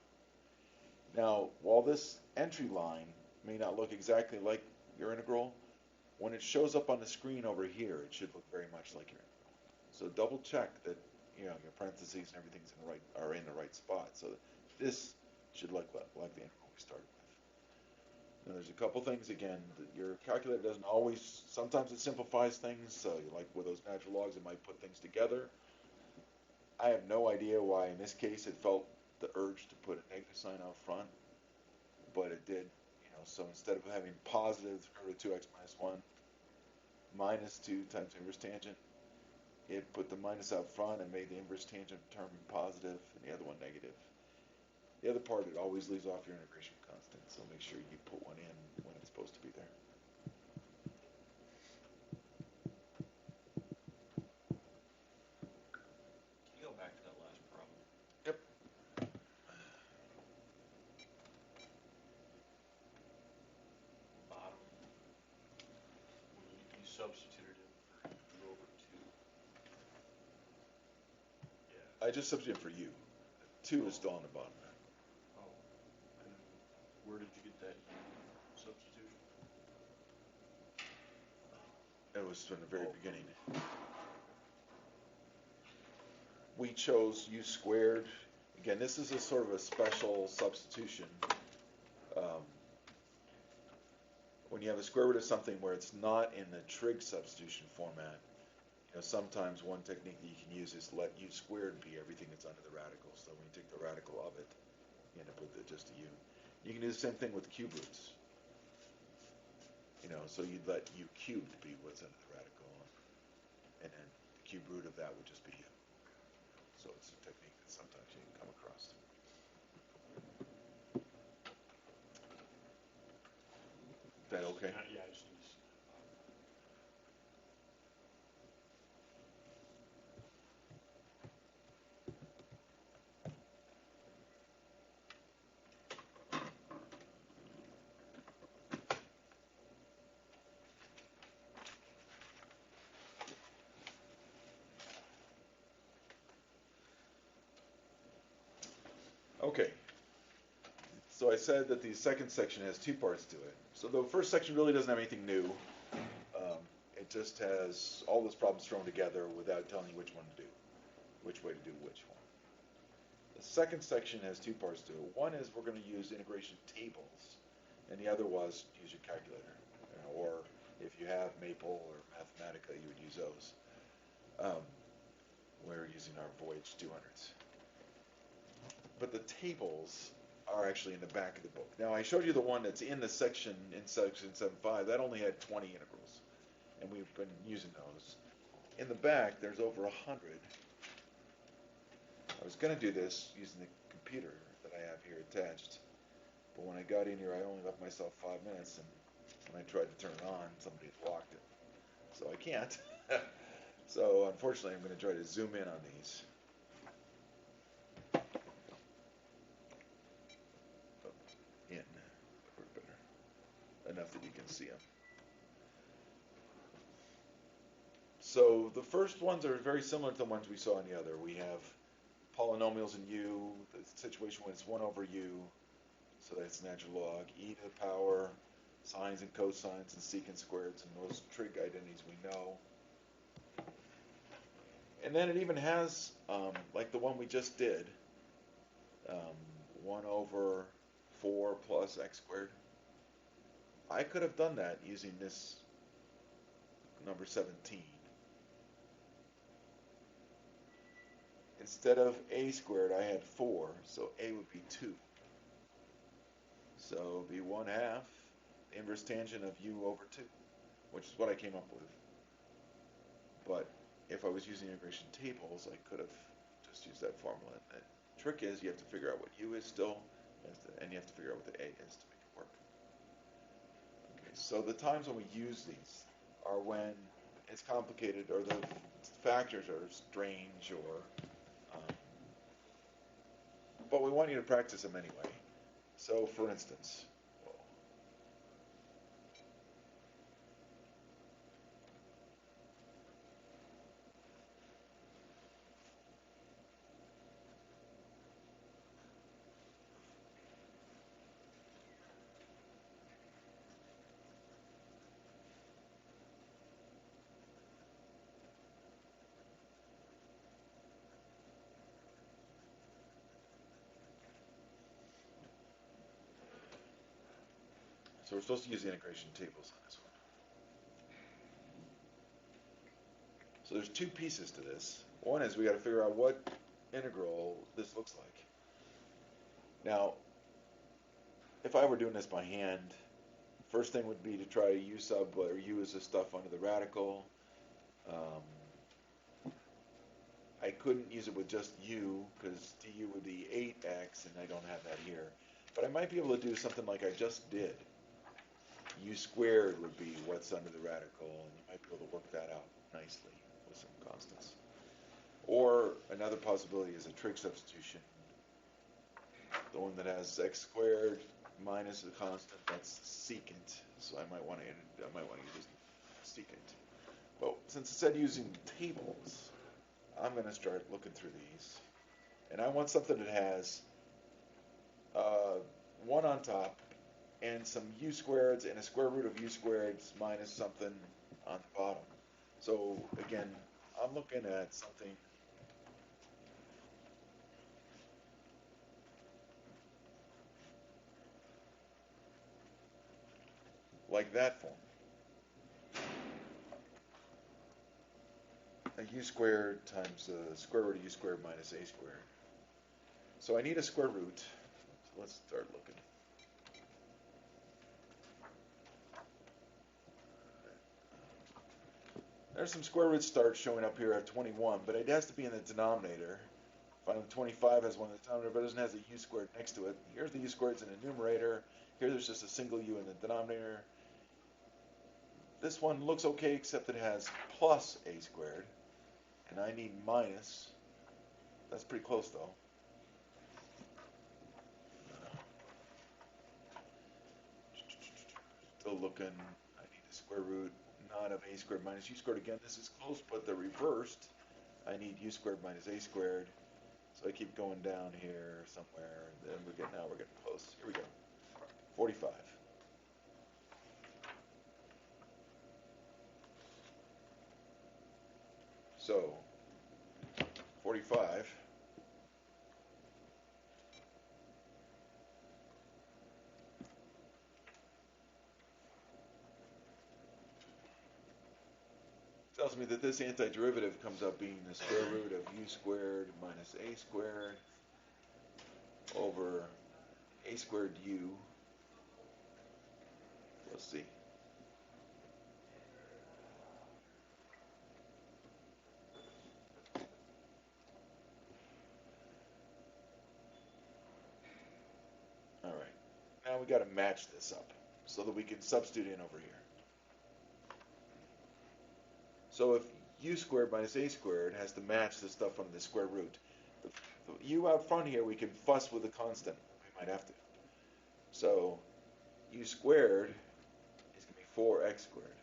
Speaker 1: Now, while this entry line may not look exactly like your integral, when it shows up on the screen over here, it should look very much like your integral. So double check that your parentheses and everything's are in the right spot. So this should look like the integral we started with. Now there's a couple things again. Your calculator doesn't always. Sometimes it simplifies things. So like with those natural logs, it might put things together. I have no idea why in this case it felt the urge to put a negative sign out front, but it did. So instead of having positive root of 2x minus 1 minus 2 times inverse tangent, it put the minus out front and made the inverse tangent term positive and the other one negative. The other part, it always leaves off your integration constant, so make sure you put one in when it's supposed to be there.
Speaker 2: Can you go back to that last problem?
Speaker 1: Yep.
Speaker 2: Bottom, when you substituted in for u over 2. Yeah.
Speaker 1: I just substituted for u. 2 is still on the bottom.
Speaker 2: Oh. And where did you get that u substitution?
Speaker 1: It was from the very beginning. we chose u squared. Again, this is a sort of a special substitution. Um, when you have a square root of something where it's not in the trig substitution format, sometimes one technique that you can use is let u squared be everything that's under the radical. So when you take the radical of it, you end up with just a u. You can do the same thing with cube roots. So you'd let u cubed be what's under the radical, and then the cube root of that would just be u. So it's a technique that sometimes you can come across. Is that okay?
Speaker 2: Yeah, I just need to.
Speaker 1: Okay. So I said that the second section has two parts to it. So the first section really doesn't have anything new. It just has all those problems thrown together without telling you which one to do, which way to do which one. The second section has two parts to it. One is we're going to use integration tables, and the other was use your calculator. Or if you have Maple or Mathematica, you would use those. We're using our Voyage 200s. But the tables are actually in the back of the book. Now, I showed you the one that's in the section, in section 7.5. That only had 20 integrals, and we've been using those. In the back, there's over 100. I was going to do this using the computer that I have here attached, but when I got in here, I only left myself 5 minutes, and when I tried to turn it on, somebody had locked it. So I can't. So unfortunately, I'm going to try to zoom in on these. Enough that you can see them. So the first ones are very similar to the ones we saw in the other. We have polynomials in u, the situation when it's 1 over u, so that's natural log, e to the power, sines and cosines and secant squareds, and those trig identities we know. And then it even has, like the one we just did, 1 over 4 plus x squared. I could have done that using this number 17. Instead of a squared, I had 4, so a would be 2. So it would be 1/2 inverse tangent of u over 2, which is what I came up with. But if I was using integration tables, I could have just used that formula. And the trick is you have to figure out what u is still, and you have to figure out what the a is to make it work. Okay, so the times when we use these are when it's complicated or the factors are strange or but we want you to practice them anyway. So, for instance, so we're supposed to use the integration tables on this one. So there's two pieces to this. One is we got to figure out what integral this looks like. Now, if I were doing this by hand, first thing would be to try u sub or u is the stuff under the radical. I couldn't use it with just u because du would be 8x and I don't have that here. But I might be able to do something like I just did. U squared would be what's under the radical, and you might be able to work that out nicely with some constants. Or another possibility is a trig substitution. The one that has x squared minus the constant, that's secant. So I might want to use secant. But since it said using tables, I'm going to start looking through these. And I want something that has 1 on top and some u squareds and a square root of u squareds minus something on the bottom. So again, I'm looking at something like that form. A u squared times the square root of u squared minus a squared. So I need a square root. So let's start looking. There's some square roots start showing up here at 21, but it has to be in the denominator. Final 25 has one in the denominator, but it doesn't have a u squared next to it. Here's the u squareds in the numerator. Here there's just a single u in the denominator. This one looks okay, except it has plus a squared, and I need minus. That's pretty close, though. Still looking. I need the square root, not of a squared minus u squared. Again, this is close, but they're reversed. I need u squared minus a squared. So I keep going down here somewhere, and then now we're getting close. Here we go. 45. So 45 tells me that this antiderivative comes up being the square root of u squared minus a squared over a squared u plus c. All right. Now we got to match this up so that we can substitute in over here. So if u squared minus a squared has to match the stuff from the square root, the u out front here, we can fuss with a constant. We might have to. So u squared is going to be 4x squared.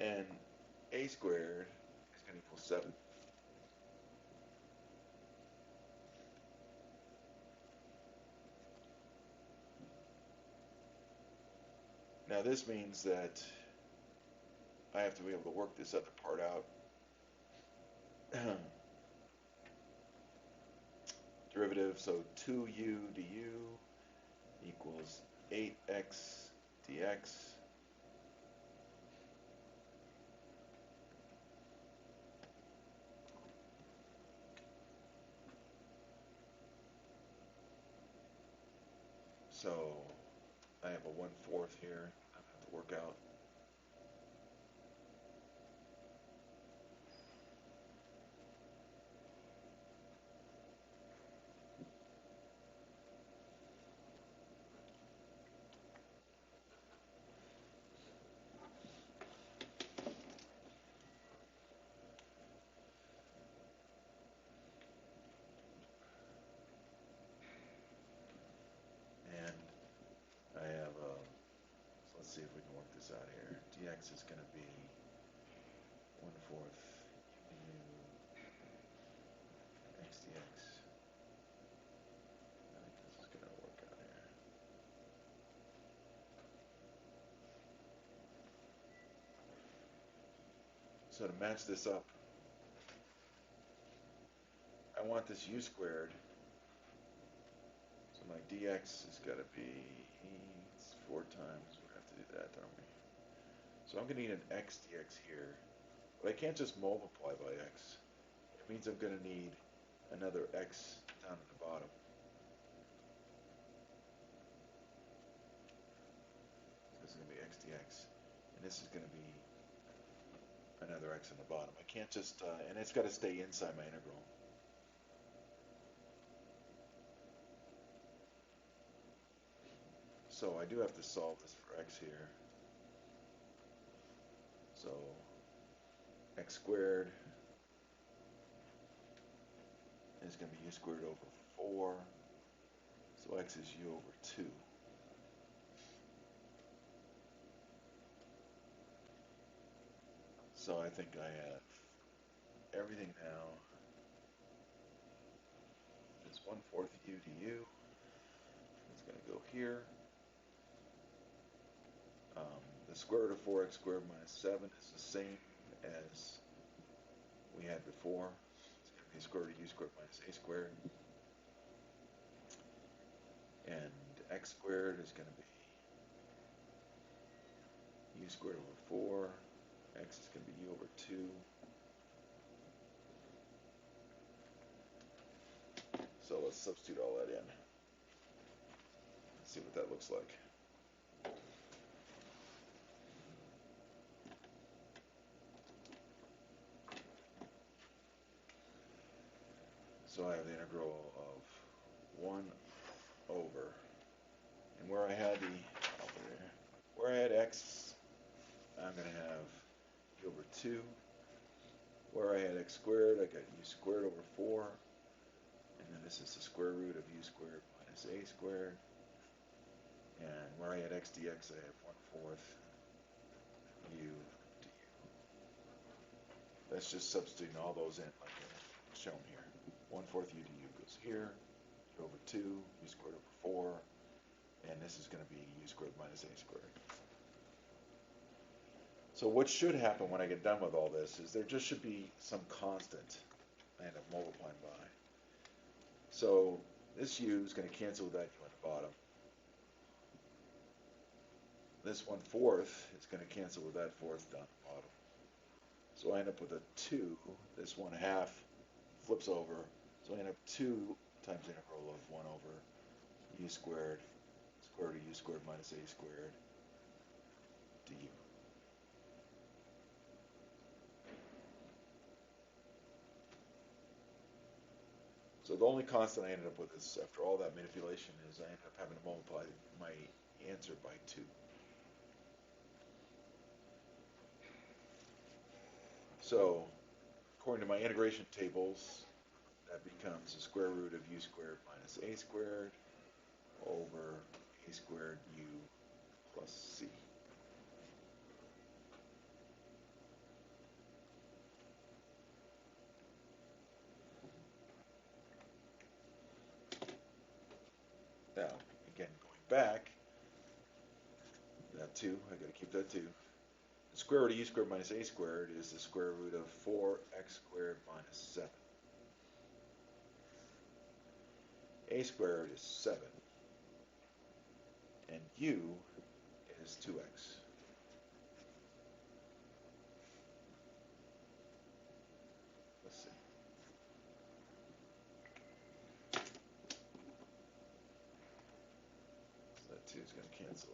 Speaker 1: And a squared is going to equal 7. Now this means that I have to be able to work this other part out. Derivative, so 2u du equals 8x dx. So I have a 1/4 here I have to work out. And I have, so let's see if we can work this out here. Dx is going to be 1/4 u x dx. I think this is going to work out here. So to match this up, I want this u squared. So my dx has got to be 4 times. We have to do that, don't we? So I'm going to need an x dx here. But I can't just multiply by x. It means I'm going to need another x down at the bottom. This is going to be x dx. And this is going to be another x on the bottom. I can't just, and it's got to stay inside my integral. So I do have to solve this for x here. So x squared is going to be u squared over 4. So x is u over 2. So I think I have everything now. It's 1/4 u du. It's going to go here. The square root of 4x squared minus 7 is the same as we had before. It's going to be square root of u squared minus a squared. And x squared is going to be u squared over 4. X is going to be u over 2. So let's substitute all that in. Let's see what that looks like. So I have the integral of 1 over, and where I had x, I'm going to have u over 2. Where I had x squared, I got u squared over 4, and then this is the square root of u squared minus a squared. And where I had x dx, I have 1/4 u du. That's just substituting all those in like shown here. 1/4 u du goes here, u over 2, u squared over 4, and this is going to be u squared minus a squared. So what should happen when I get done with all this is there just should be some constant I end up multiplying by. So this u is going to cancel with that u at the bottom. This 1/4 is going to cancel with that fourth down the bottom. So I end up with a 2. This 1/2 flips over. So I end up 2 times the integral of 1 over u squared, square root of u squared minus a squared du. So the only constant I ended up with is, after all that manipulation, is I ended up having to multiply my answer by 2. So according to my integration tables, that becomes the square root of u squared minus a squared over a squared u plus c. Now, again, going back, that 2, I got to keep that 2. The square root of u squared minus a squared is the square root of 4x squared minus 7. A squared is 7, and u is 2x. Let's see. So that 2 is going to cancel.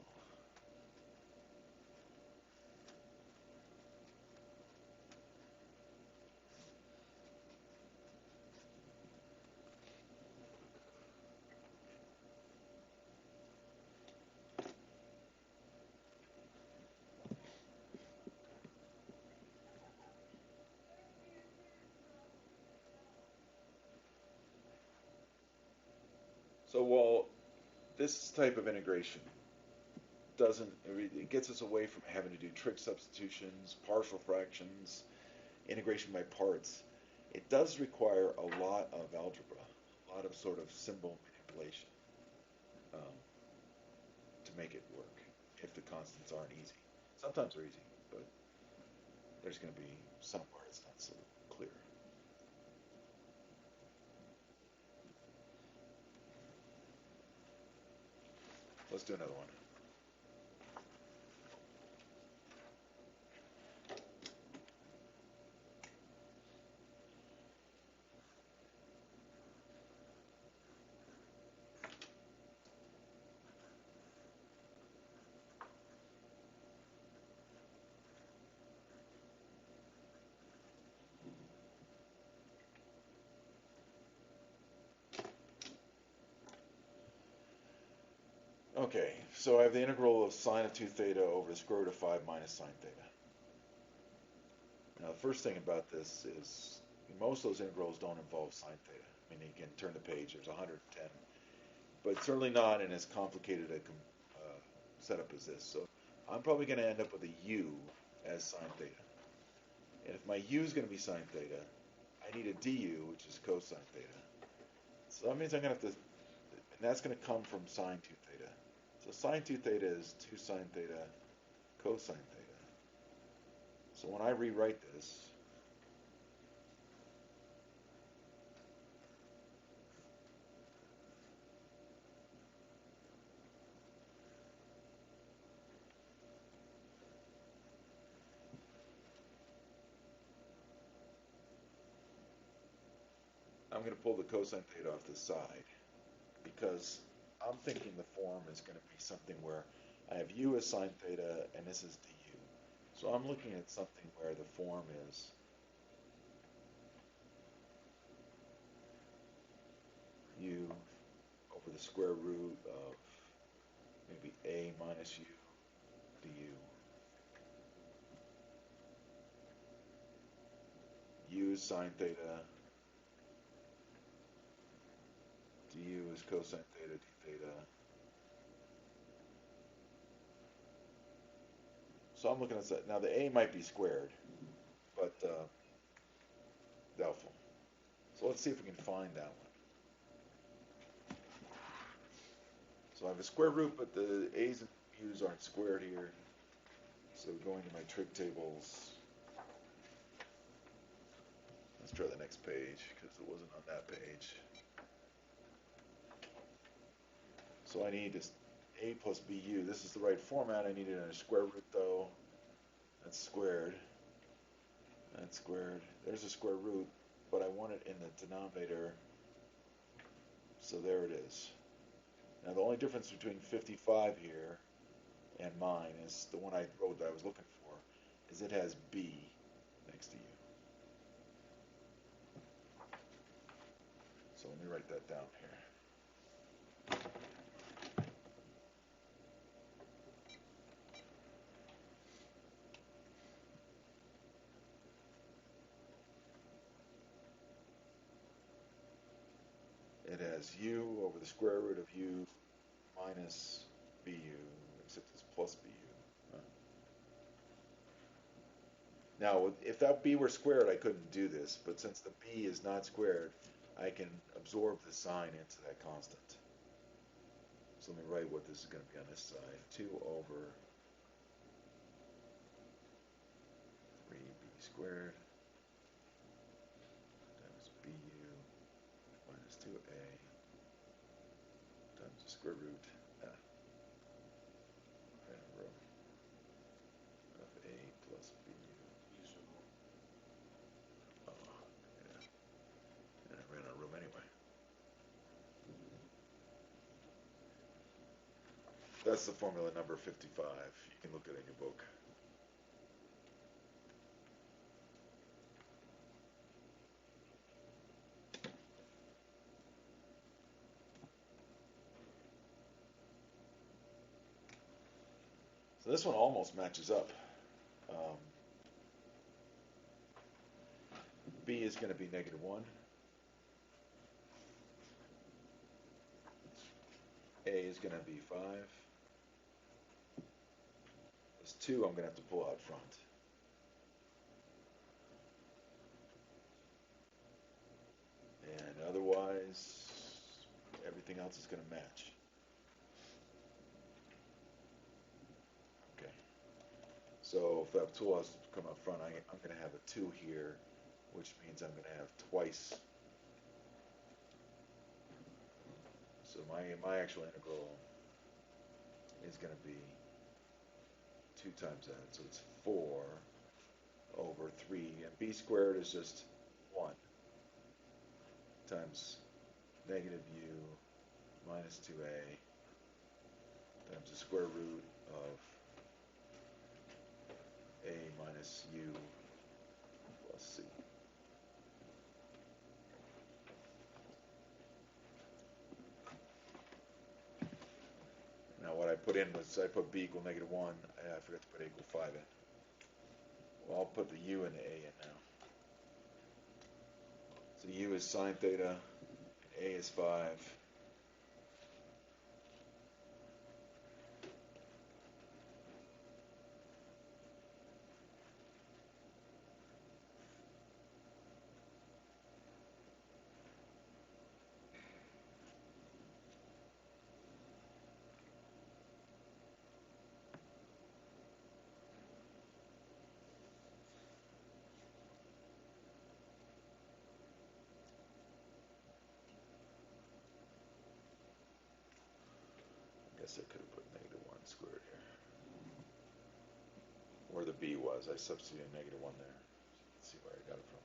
Speaker 1: So while this type of integration it gets us away from having to do trig substitutions, partial fractions, integration by parts, it does require a lot of algebra, a lot of sort of symbol manipulation to make it work if the constants aren't easy. Sometimes they're easy, but there's going to be somewhere it's not so clear. Let's do another one. Okay, so I have the integral of sine of 2 theta over the square root of 5 minus sine theta. Now, the first thing about this is most of those integrals don't involve sine theta. I mean, you can turn the page, there's 110, but certainly not in as complicated a setup as this. So I'm probably going to end up with a u as sine theta. And if my u is going to be sine theta, I need a du, which is cosine theta. So that means I'm going to have to, and that's going to come from sine 2 theta. So sine 2 theta is 2 sine theta cosine theta. So when I rewrite this, I'm going to pull the cosine theta off the side because I'm thinking the form is going to be something where I have u as sine theta and this is du. So I'm looking at something where the form is u over the square root of maybe a minus u du. U is sine theta, du is cosine theta d theta. So I'm looking at that. Now the a might be squared, but doubtful. So let's see if we can find that one. So I have a square root, but the a's and u's aren't squared here. So going to my trig tables, let's try the next page because it wasn't on that page. So I need this a plus bu. This is the right format. I need it in a square root though. That's squared. That's squared. There's a square root, but I want it in the denominator. So there it is. Now the only difference between 55 here and mine is the one I wrote that I was looking for is it has b next to u. So let me write that down here. It has u over the square root of u minus bu, except it's plus bu. Now, if that b were squared, I couldn't do this, but since the b is not squared, I can absorb the sign into that constant. So let me write what this is going to be on this side. 2 over 3b squared times bu minus 2a times the square root of a plus bu. Oh, yeah. And I ran out of room anyway. That's the formula number 55. You can look at it in your book. So this one almost matches up. B is going to be -1. A is going to be 5. This 2 I'm going to have to pull out front. And otherwise, everything else is going to match. Okay. So if that tool has to come up front, I'm going to have a 2 here, which means I'm going to have twice. So my actual integral is going to be 2 times that. So it's 4 over 3. And b squared is just 1 times negative u minus 2a times the square root of a minus u plus c. Now what I put in was I put b equal -1. I forgot to put a equal 5 in. Well, I'll put the u and the a in now. So u is sine theta, a is 5. I guess I could have put -1 squared here. Where the b was, I substituted -1 there. So you can see where I got it from.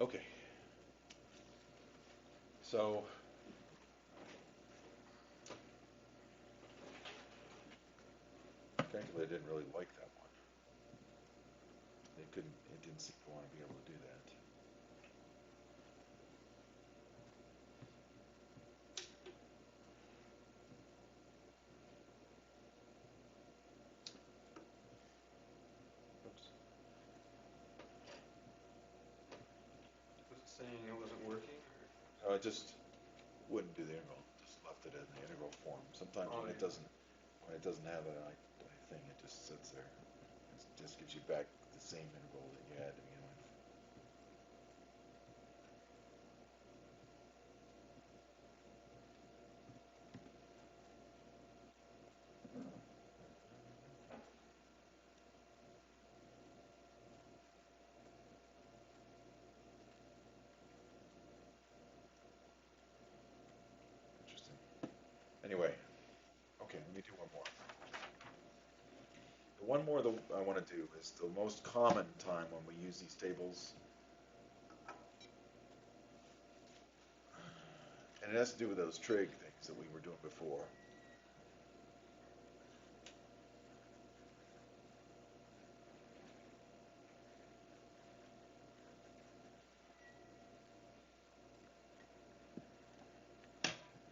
Speaker 1: Okay. So frankly, I didn't really like that one. It didn't seem to want to be able to do that. Oops.
Speaker 3: Was it saying it wasn't working?
Speaker 1: No, I just wouldn't do the integral. Just left it in the integral form. Sometimes
Speaker 3: Oh,
Speaker 1: when it
Speaker 3: yeah.
Speaker 1: doesn't have a thing, it just sits there. It just gives you back the same integral that you had to begin with. Interesting. Anyway, okay, let me do one more. The one more that I want to do is the most common time when we use these tables. And it has to do with those trig things that we were doing before.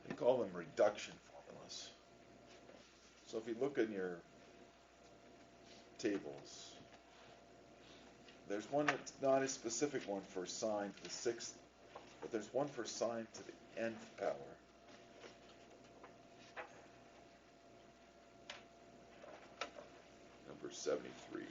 Speaker 1: They call them reduction formulas. So if you look in your tables, there's one that's not a specific one for sine to the sixth, but there's one for sine to the nth power. Number 73.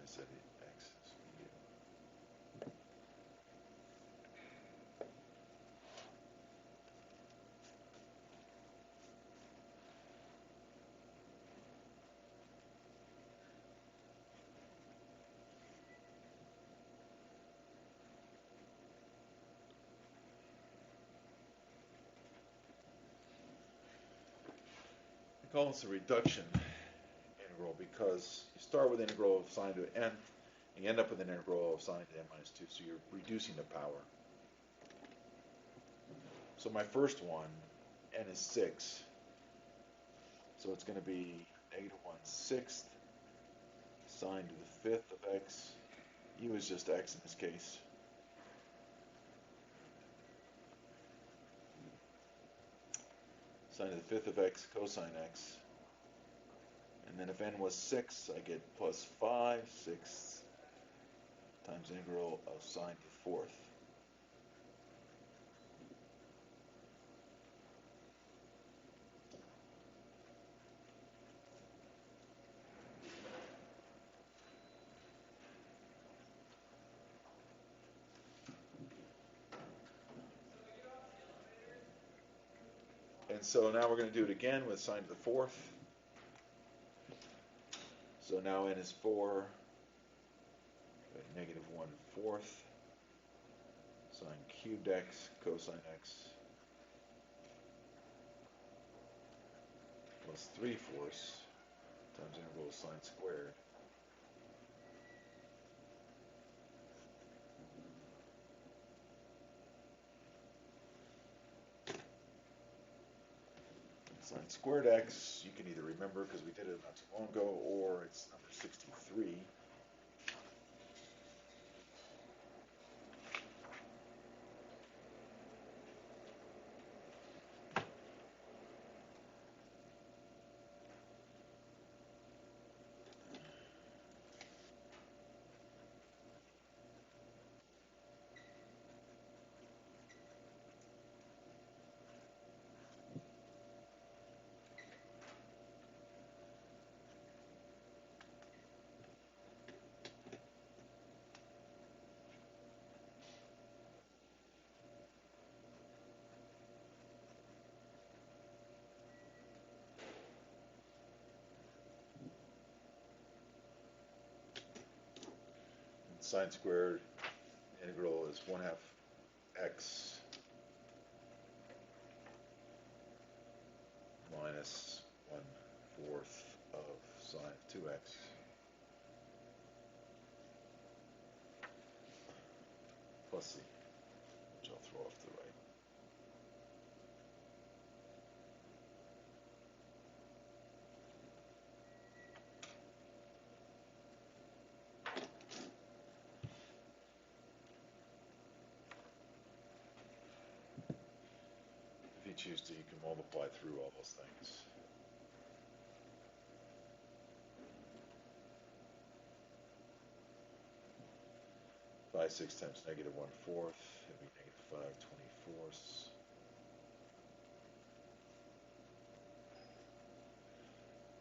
Speaker 1: I said x is for you. I call this a reduction integral because you start with integral of sine to n, and you end up with an integral of sine to n minus 2, so you're reducing the power. So my first one, n is 6, so it's going to be negative 1/6 sine to the 5th of x. U is just x in this case. Sine to the 5th of x cosine x. And then if n was 6, I get plus 5/6 times integral of sine to the 4th. And so now we're going to do it again with sine to the 4th. So now n is 4, negative 1/4 sine cubed x cosine x plus 3/4 times integral of sine squared. Sine squared x, you can either remember because we did it not too long ago, or it's number 63. sine squared integral is 1/2 x minus 1/4 of sine of 2x plus c, which I'll throw off to the right. If you choose to, you can multiply through all those things. Five 6 times negative 1/4, it'd be negative 5/24.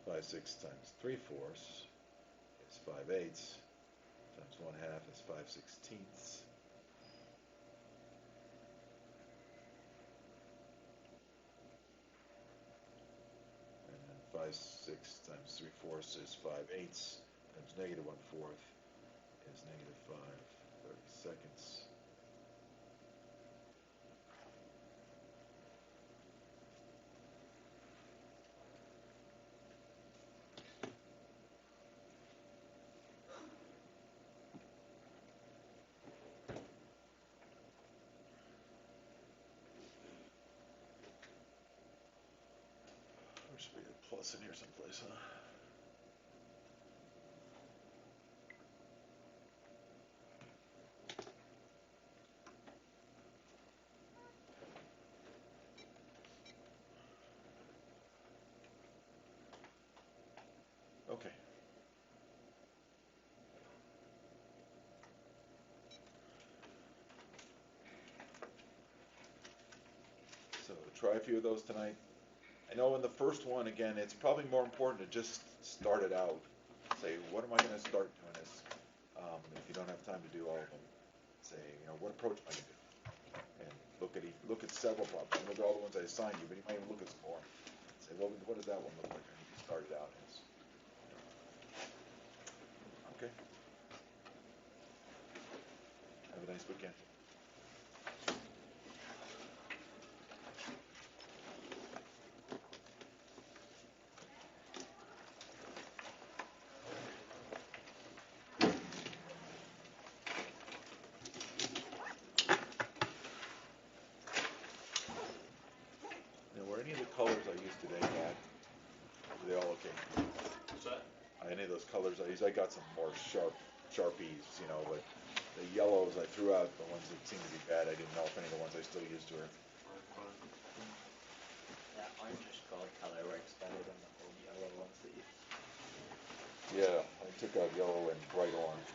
Speaker 1: 5 6 times 3/4 is 5/8, times 1/2 is 5/16. And then 5 6 times 3/4 is 5/8, times negative 1/4 is negative 5/32. There should be a plus in here someplace, huh? Okay. So try a few of those tonight. I know in the first one, again, it's probably more important to just start it out. Say, what am I going to start doing this? If you don't have time to do all of them, say, what approach am I going to do? And look at several problems. Look at all the ones I assigned you, but you might even look at some more. Say, well, what does that one look like? I need to start it out as. Okay. Have a nice weekend. Now, were any of the colors I used today bad? Were they all okay?
Speaker 2: What's that?
Speaker 1: Any of those colors I used, I got some more Sharpies, but the yellows I threw out, the ones that seemed to be bad, I didn't know if any of the ones I still used were.
Speaker 4: That orangish gold color works better than the old yellow ones that you.
Speaker 1: Yeah, I took out yellow and bright orange